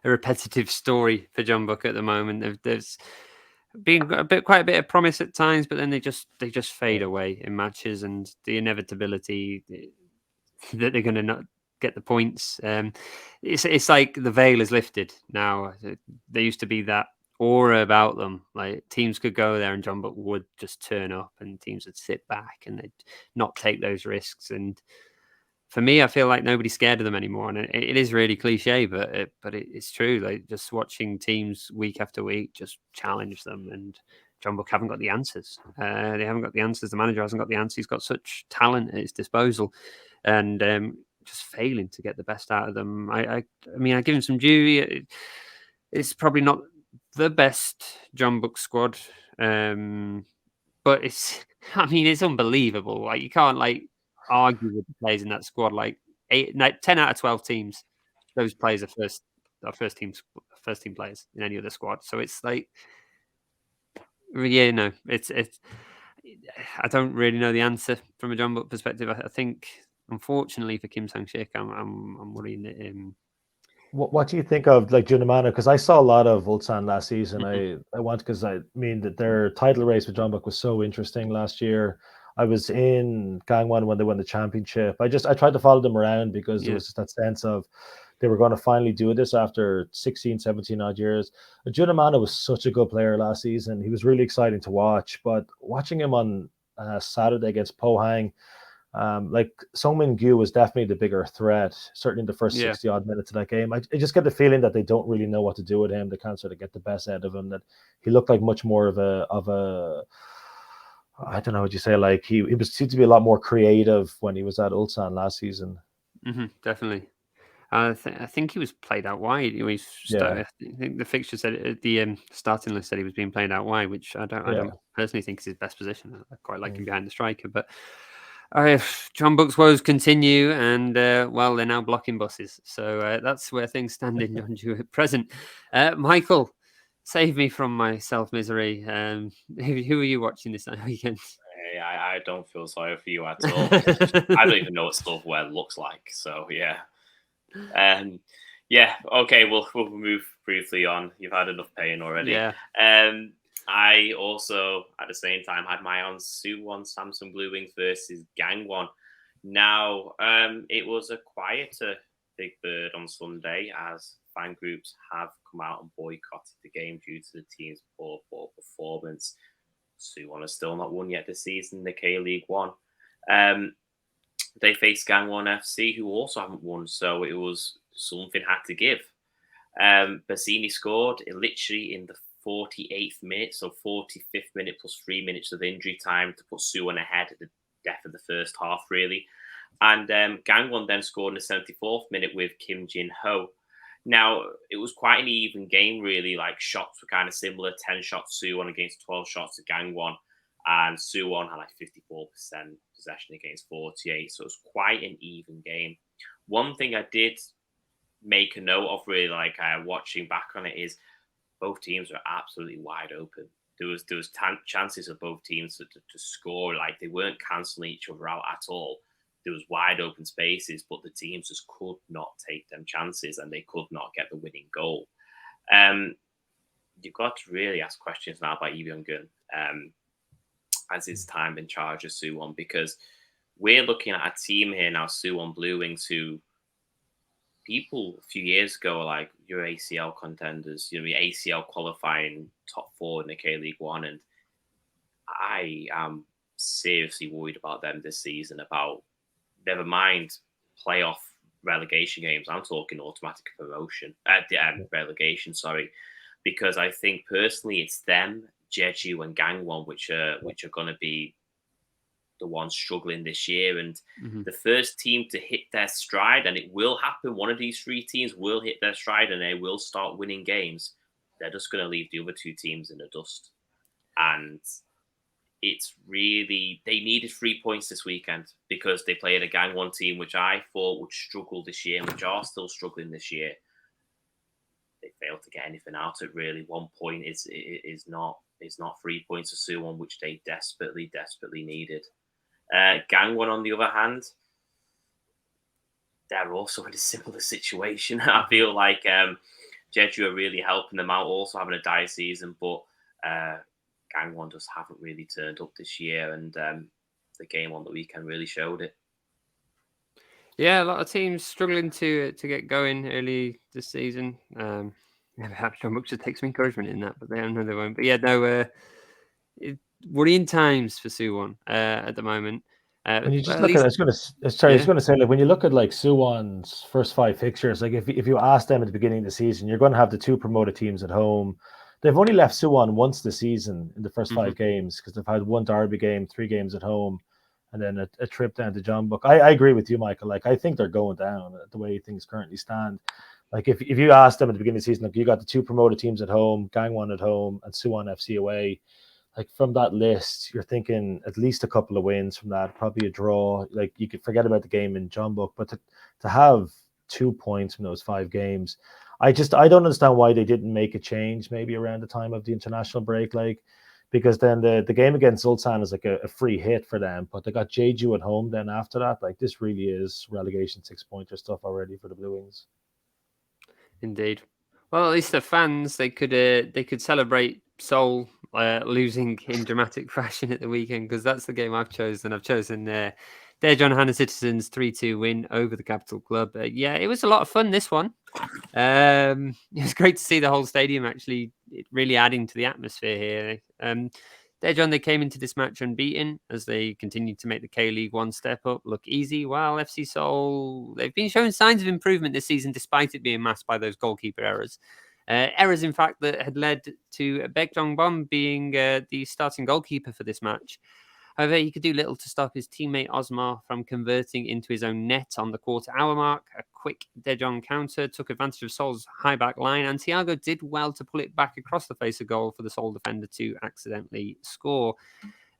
a repetitive story for John Buck at the moment. There's been quite a bit of promise at times, but then they just fade away in matches, and the inevitability that they're going to not get the points. It's like the veil is lifted now. There used to be that aura about them. Like teams could go there and John Buck would just turn up, and teams would sit back and they'd not take those risks. And for me, I feel like nobody's scared of them anymore. And it is really cliche, but it's true. Like just watching teams week after week just challenge them, and John Buck haven't got the answers. They haven't got the answers. The manager hasn't got the answers. He's got such talent at his disposal, and just failing to get the best out of them. I mean, I give him some due. It's probably not the best John Buck squad, but it's. I mean, it's unbelievable. Like you can't argue with the players in that squad. Like 10 out of 12 teams, those players are first team players in any other squad. So it's like, yeah, no, it's. I don't really know the answer from a John Buck perspective. I think, unfortunately for Kim Sang-shik, I'm worrying that. What do you think of like Junimano? Because I saw a lot of Ulsan last season. I want because I mean that their title race with John Buck was so interesting last year. I was in Gangwon when they won the championship. I tried to follow them around because there was just that sense of they were going to finally do this after 16, 17 odd years. Junimano was such a good player last season. He was really exciting to watch. But watching him on Saturday against Pohang, like Song Min-gyu was definitely the bigger threat, certainly in the first 60 odd minutes of that game. I just get the feeling that they don't really know what to do with him. They can't sort of get the best out of him. That he looked like much more of a I don't know what you say. Like he seemed to be a lot more creative when he was at Ulsan last season. Definitely. I think he was played out wide. I think the fixture said the starting list said he was being played out wide, which I don't personally think is his best position. I quite like him behind the striker, but John Buck's woes continue, and well, they're now blocking buses. So that's where things stand in Jeonju at present. Michael, save me from my self misery. Who are you watching this weekend? I don't feel sorry for you at all. I don't even know what silverware looks like. So yeah. Okay, we'll move briefly on. You've had enough pain already. Yeah. I also, at the same time, had my own Suwon Samsung Blue Wings versus Gangwon. Now, it was a quieter Big Bird on Sunday as fan groups have come out and boycotted the game due to the team's poor performance. Suwon has still not won yet this season, the K-League 1. They faced Gangwon FC, who also haven't won, so it was something had to give. Bassini scored literally in the 48th minute, so 45th minute plus 3 minutes of injury time to put Suwon ahead at the death of the first half, really. And Gangwon then scored in the 74th minute with Kim Jin-ho. Now, it was quite an even game, really. Like, shots were kind of similar, 10 shots Suwon against 12 shots to Gangwon. And Suwon had like 54% possession against 48. So it was quite an even game. One thing I did make a note of, really, like watching back on it, is both teams were absolutely wide open. There was chances of both teams to score. Like, they weren't cancelling each other out at all. There was wide open spaces, but the teams just could not take them chances, and they could not get the winning goal. You've got to really ask questions now about Lee Byung-gun as his time in charge of Suwon, because we're looking at a team here now, Suwon Blue Wings, who people a few years ago were like, you're ACL contenders, the ACL qualifying top 4 in the K-League 1, and I am seriously worried about them this season. About, never mind playoff relegation games, I'm talking automatic promotion, relegation, sorry, because I think personally it's them, Jeju and Gangwon, which are going to be the ones struggling this year. And the first team to hit their stride, and it will happen, one of these 3 teams will hit their stride and they will start winning games. They're just going to leave the other 2 teams in the dust. And it's really, they needed 3 points this weekend because they played a Gangwon team, which I thought would struggle this year, and which are still struggling this year. They failed to get anything out of it, really. 1 point is not 3 points of Suwon, which they desperately needed. Gangwon, on the other hand, they're also in a similar situation. I feel like Jeju are really helping them out, also having a dire season, but Gangwon just haven't really turned up this year, and the game on the weekend really showed it. Yeah, a lot of teams struggling to get going early this season. Perhaps John Buck should take some encouragement in that, but they don't know they won't. But yeah, no, worrying times for Suwon at the moment. When you just look at, I was going to say, like, when you look at like Suwon's first 5 fixtures, like if you ask them at the beginning of the season, you're going to have the 2 promoted teams at home. They've only left Suwon once this season in the first 5 games, because they've had 1 derby game, 3 games at home, and then a trip down to Jeonbuk. I agree with you, Michael. Like, I think they're going down the way things currently stand. Like, if you ask them at the beginning of the season, like, you got the 2 promoted teams at home, Gangwon at home, and Suwon FC away. Like, from that list, you're thinking at least a couple of wins from that, probably a draw. Like, you could forget about the game in Jeonbuk, but to have 2 points from those 5 games, I don't understand why they didn't make a change maybe around the time of the international break, like, because then the game against Ulsan is like a free hit for them, but they got Jeju at home then after that. Like, this really is relegation 6-pointer stuff already for the Blue Wings. Indeed. Well, at least the fans, they could celebrate Seoul losing in dramatic fashion at the weekend, because that's the game I've chosen. I've chosen Daejeon Hana Citizens 3-2 win over the Capital Club. Yeah, it was a lot of fun, this one. It was great to see the whole stadium actually really adding to the atmosphere here. Daejeon, they came into this match unbeaten as they continued to make the K-League one step up look easy, while FC Seoul, they've been showing signs of improvement this season despite it being masked by those goalkeeper errors. Errors, in fact, that had led to Baek Jong-bom being the starting goalkeeper for this match. However, he could do little to stop his teammate Osmar from converting into his own net on the quarter-hour mark. A quick Daejeon counter took advantage of Seoul's high-back line, and Thiago did well to pull it back across the face of goal for the Seoul defender to accidentally score.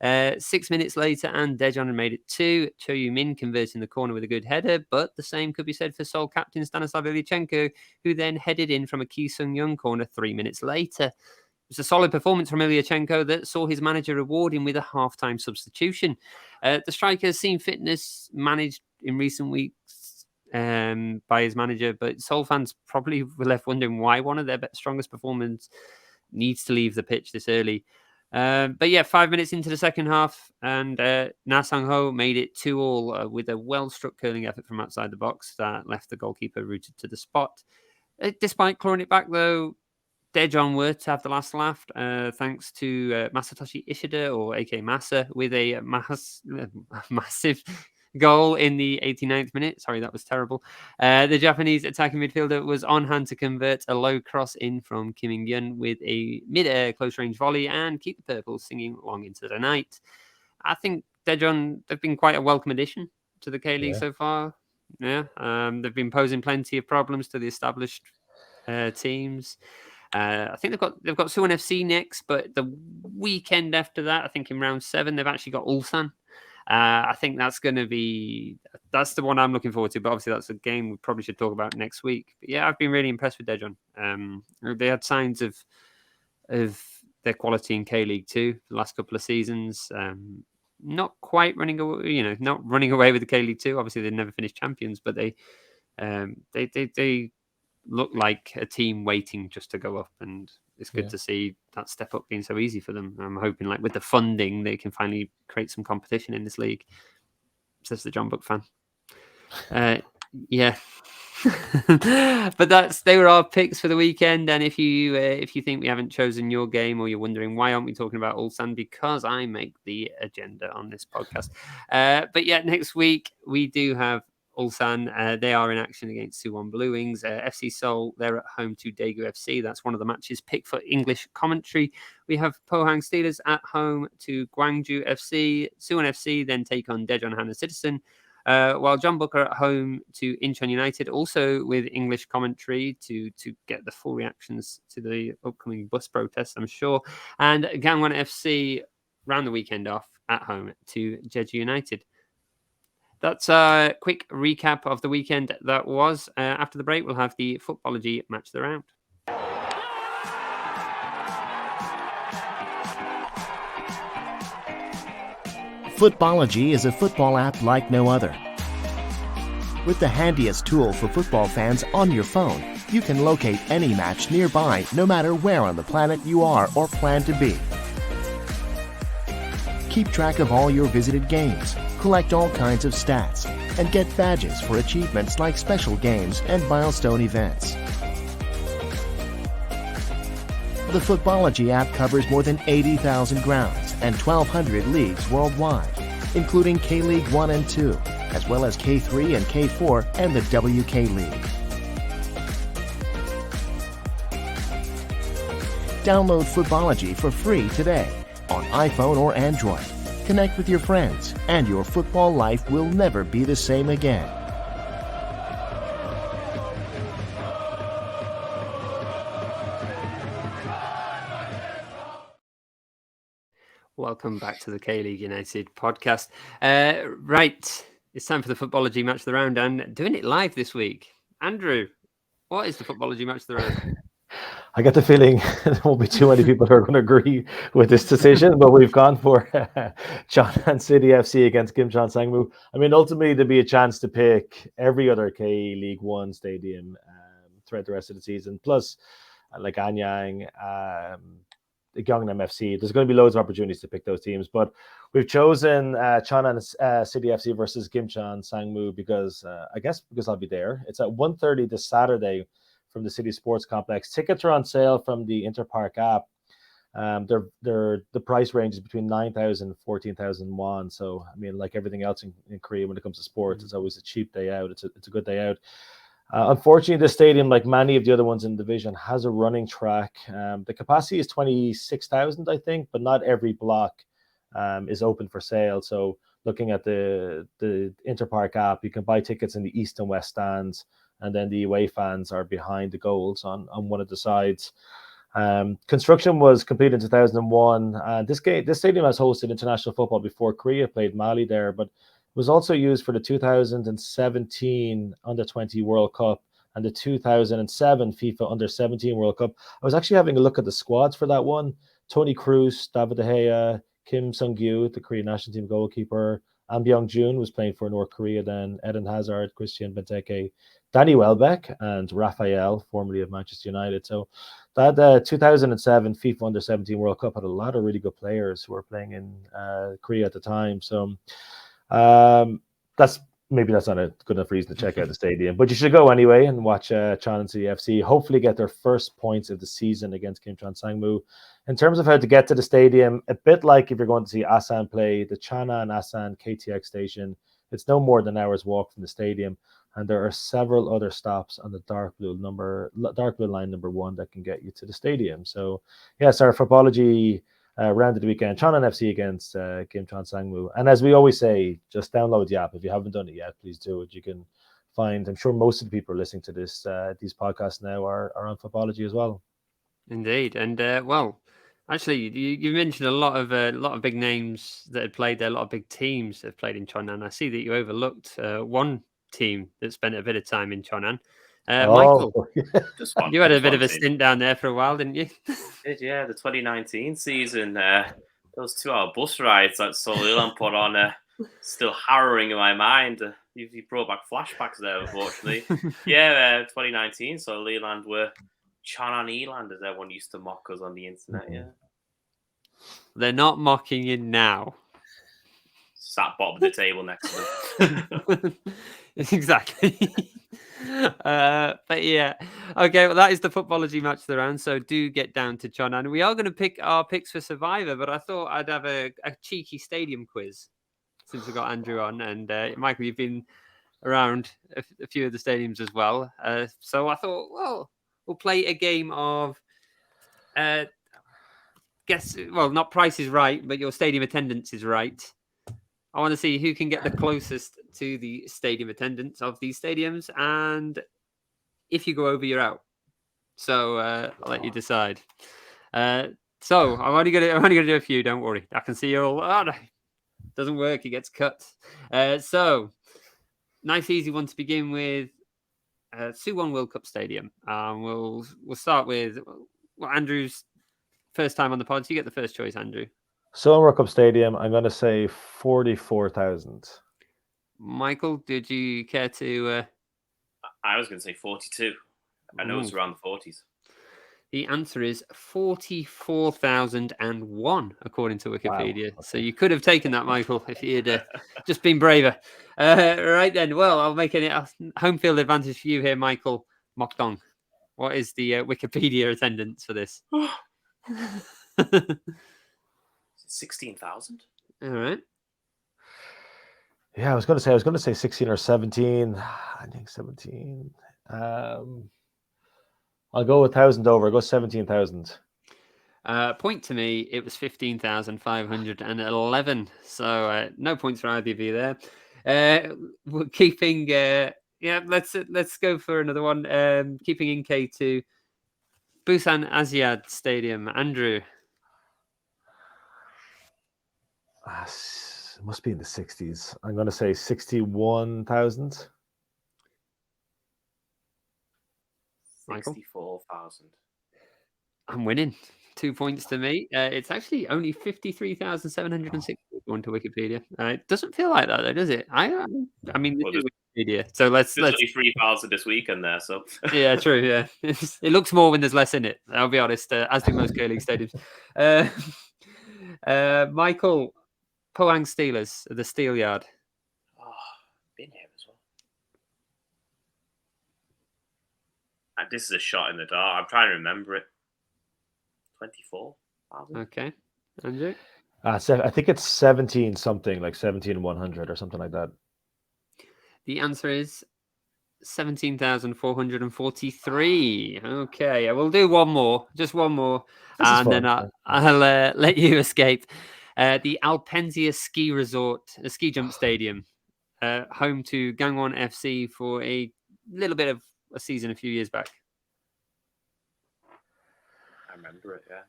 6 minutes later, and Daejeon had made it 2. Cho Yu-min converting the corner with a good header, but the same could be said for Seoul captain Stanislav Ilyichenko, who then headed in from a Ki Sung-young corner 3 minutes later. It was a solid performance from Ilyichenko that saw his manager reward him with a half-time substitution. The striker has seen fitness managed in recent weeks by his manager, but Seoul fans probably were left wondering why one of their strongest performers needs to leave the pitch this early. But yeah, 5 minutes into the second half, and Na Sang-ho made it 2-2 with a well-struck curling effort from outside the box that left the goalkeeper rooted to the spot. Despite clawing it back, though, Daejeon were to have the last laugh, thanks to Masatoshi Ishida, or AK Masa, with a massive goal in the 89th minute. Sorry, that was terrible. The Japanese attacking midfielder was on hand to convert a low cross in from Kim In-gyun with a mid-air close-range volley and keep the Purples singing long into the night. I think Daejeon, they've been quite a welcome addition to the K-League so far. Yeah, they've been posing plenty of problems to the established teams. I think they've got Suwon FC next, but the weekend after that, I think in round 7, they've actually got Ulsan. I think that's the one I'm looking forward to, but obviously that's a game we probably should talk about next week. But yeah, I've been really impressed with Daejeon. They had signs of their quality in K-League too the last couple of seasons. Not quite running away, not running away with the K-League 2. Obviously, they never finished champions, but they look like a team waiting just to go up, and it's good to see that step up being so easy for them. I'm hoping, like, with the funding, they can finally create some competition in this league. Says the Jeonbuk fan. Yeah. But they were our picks for the weekend. And if you think we haven't chosen your game, or you're wondering why aren't we talking about Ulsan, because I make the agenda on this podcast. But yeah, next week we do have Ulsan. They are in action against Suwon Blue Wings. FC Seoul, they're at home to Daegu FC. That's one of the matches picked for English commentary. We have Pohang Steelers at home to Gwangju FC. Suwon FC then take on Daejeon Hana Citizen. While Jeonbuk are at home to Incheon United, also with English commentary to get the full reactions to the upcoming bus protests, I'm sure. And Gangwon FC round the weekend off at home to Jeju United. That's a quick recap of the weekend that was. After the break, we'll have the Footballogy Match of the Round. Footballogy is a football app like no other. With the handiest tool for football fans on your phone, you can locate any match nearby no matter where on the planet you are or plan to be. Keep track of all your visited games, collect all kinds of stats, and get badges for achievements like special games and milestone events. The Footballogy app covers more than 80,000 grounds and 1,200 leagues worldwide, including K-League 1 and 2, as well as K3 and K4 and the WK League. Download Footballogy for free today on iPhone or Android. Connect with your friends, and your football life will never be the same again. Welcome back to the K-League United podcast. Right, it's time for the Footballogy Match of the Round, and doing it live this week. Andrew, what is the Footballogy Match of the Round? I get the feeling there won't be too many people who are going to agree with this decision, but we've gone for Cheonan City FC against Gimcheon Sangmu. I mean, ultimately, there'd be a chance to pick every other K-League 1 stadium throughout the rest of the season, plus like Anyang, Gyeongnam FC. There's going to be loads of opportunities to pick those teams, but we've chosen Cheonan City FC versus Gimcheon Sangmu because I'll be there. It's at 1:30 this Saturday from the City Sports Complex. Tickets are on sale from the Interpark app. The price range is between 9,000 and 14,000 won. So I mean, like everything else in Korea, when it comes to sports, it's always a cheap day out. It's a good day out. Unfortunately, this stadium, like many of the other ones in the division, has a running track. The capacity is 26,000, I think, but not every block is open for sale. So looking at the Interpark app, you can buy tickets in the east and west stands, and then the away fans are behind the goals on one of the sides. Construction was completed in 2001. This stadium has hosted international football before. Korea played Mali there, but was also used for the 2017 Under-20 World Cup and the 2007 FIFA Under-17 World Cup. I was actually having a look at the squads for that one. Tony Kroos, David De Gea, Kim Sung-gyu, the Korean national team goalkeeper, An Byung-jun was playing for North Korea then, Eden Hazard, Christian Benteke, Danny Welbeck, and Raphael, formerly of Manchester United. So that 2007 FIFA Under-17 World Cup had a lot of really good players who were playing in Korea at the time. So that's not a good enough reason to check out the stadium, but you should go anyway and watch Cheonan City FC hopefully get their first points of the season against Gimcheon Sangmu. In terms of how to get to the stadium, a bit like if you're going to see Asan play, the Cheonan Asan KTX station, it's no more than an hour's walk from the stadium, and there are several other stops on the dark blue line number 1 that can get you to the stadium. So yes, our Footballogy round of the weekend, Cheonan FC against Gimcheon Sangmu. And as we always say, just download the app. If you haven't done it yet, please do it. You can find, I'm sure most of the people listening to these podcasts now are on Footballogy as well. Indeed. And well, actually, you mentioned a lot of big names that had played there, a lot of big teams that have played in Cheonan. I see that you overlooked one team that spent a bit of time in Cheonan. Michael, you had a bit of a stint down there for a while, didn't you? Yeah, the 2019 season. Those 2-hour bus rides that Sol Leland put on still harrowing in my mind. You brought back flashbacks there, unfortunately. 2019, Sol Leland were Cheonan Eland, as everyone used to mock us on the internet. Yeah, they're not mocking you now. Sat bottom of the table next to them. Exactly. But yeah, okay. Well, that is the Footballogy Match of the Round. So do get down to Cheonan. We are going to pick our picks for Survivor, but I thought I'd have a cheeky stadium quiz since we got Andrew on, and Michael, you've been around a few of the stadiums as well. So I thought, well, we'll play a game of not Price is Right, but your stadium attendance is right. I want to see who can get the closest to the stadium attendance of these stadiums, and if you go over, you're out. So I'll let you decide. So I'm only gonna do a few. Don't worry. I can see you all. Oh, no. Doesn't work. It gets cut. So nice, easy one to begin with. Suwon World Cup Stadium. We'll start with Andrew's first time on the pod. So you get the first choice, Andrew. So World Cup Stadium, I'm going to say 44,000. Michael, did you care to? I was going to say 42. I know it's around the 40s. The answer is 44,001, according to Wikipedia. Wow. Okay. So you could have taken that, Michael, if you had just been braver. Right then. Well, I'll make it a home field advantage for you here, Michael Mokdong. What is the Wikipedia attendance for this? 16,000. All right. Yeah, I was going to say 16 or 17. I think 17. I'll go 1,000 over. I'll go 17,000. Point to me, it was 15,511. So no points for either of you there. We're keeping, let's go for another one. Keeping in K2, Busan Asiad Stadium. Andrew. It must be in the 60s. I'm going to say 61,000. Michael? 64,000. I'm winning. 2 points to me. It's actually only 53,760 according to Wikipedia. It doesn't feel like that, though, does it? I mean, this is Wikipedia. So let's only 3,000 this weekend there. So yeah, true. Yeah, it looks more when there's less in it. I'll be honest, as do most K-League stadiums. Michael, Pohang Steelers, the Steel Yard. Oh, been here as well. This is a shot in the dark. I'm trying to remember it. 24,000. Okay, Andrew. I think it's 17 something, like 17,100 or something like that. The answer is 17,443. Okay, I will do one more, just one more, and then I'll let you escape. The Alpenzia Ski Resort, a ski jump stadium, home to Gangwon FC for a little bit of a season a few years back. I remember it, yeah.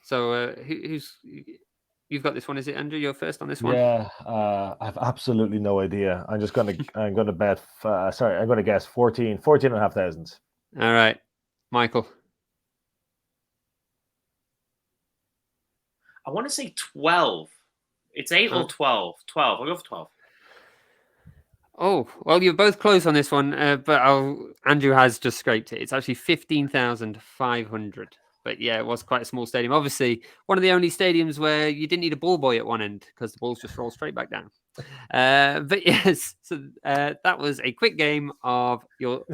So you've got this one, is it, Andrew? You're first on this one? Yeah, I have absolutely no idea. I'm going to bet, I'm going to guess 14,500. All right, Michael. I want to say 12. It's 8 or 12. 12. I'll go for 12. Oh, well, you're both close on this one, but Andrew has just scraped it. It's actually 15,500. But yeah, it was quite a small stadium. Obviously, one of the only stadiums where you didn't need a ball boy at one end because the balls just roll straight back down. But yes, so that was a quick game of your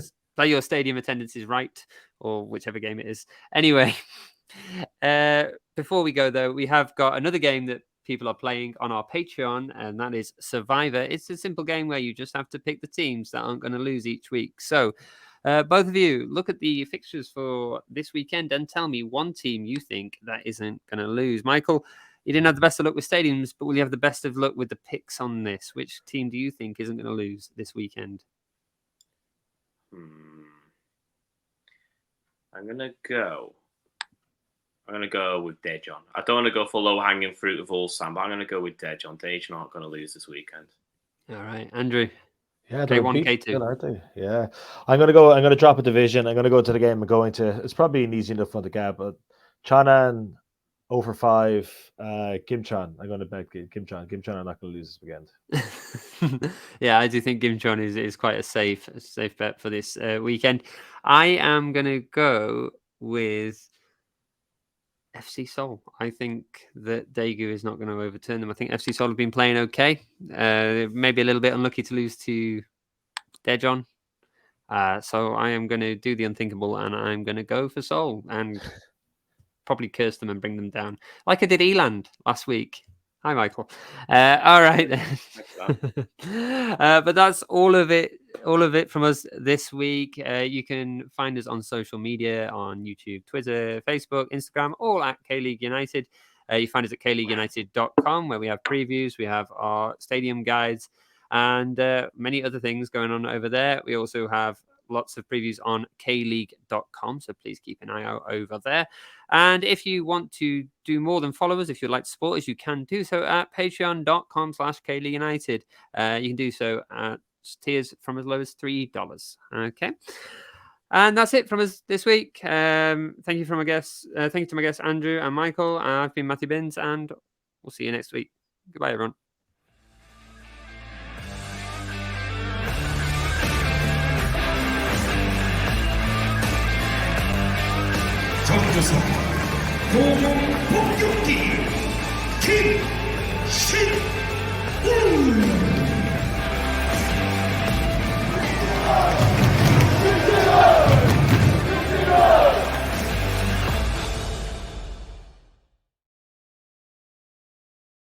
stadium attendance is right, or whichever game it is. Anyway, before we go, though, we have got another game that people are playing on our Patreon, and that is Survivor. It's a simple game where you just have to pick the teams that aren't going to lose each week. So both of you, look at the fixtures for this weekend and tell me one team you think that isn't going to lose. Michael, you didn't have the best of luck with stadiums, but will you have the best of luck with the picks on this? Which team do you think isn't going to lose this weekend? I'm going to go with Dejon. I don't want to go for low-hanging fruit of Ulsan, but I'm going to go with Dejon. Dejon aren't going to lose this weekend. All right, Andrew. Yeah, K1, K2. Aren't they? Yeah. I'm going to drop a division. I'm going to go to the game I'm going to. It's probably an easy enough one to get, but Chanan 0 for 5. Kimchon. I'm going to bet Kimchon. Kimchon are not going to lose this weekend. Yeah, I do think Kimchon is quite a safe bet for this weekend. I am going to go with FC Seoul. I think that Daegu is not going to overturn them. I think FC Seoul have been playing okay. Maybe a little bit unlucky to lose to Daejeon. So I am going to do the unthinkable and I'm going to go for Seoul and probably curse them and bring them down like I did Eland last week. Hi, Michael. All right. But that's all of it from us this week. You can find us on social media, on YouTube, Twitter, Facebook, Instagram, all at K-League United. You find us at KLeagueUnited.com, where we have previews, we have our stadium guides, and many other things going on over there. We also have lots of previews on KLeague.com, so please keep an eye out over there. And if you want to do more than follow us, if you'd like to support us, you can do so at patreon.com/KLeague United. You can do so at tiers from as low as $3. Okay. And that's it from us this week. Thank you to my guests Andrew and Michael. I've been Matthew Binns, and we'll see you next week. Goodbye, everyone. 공격 복귀 김신우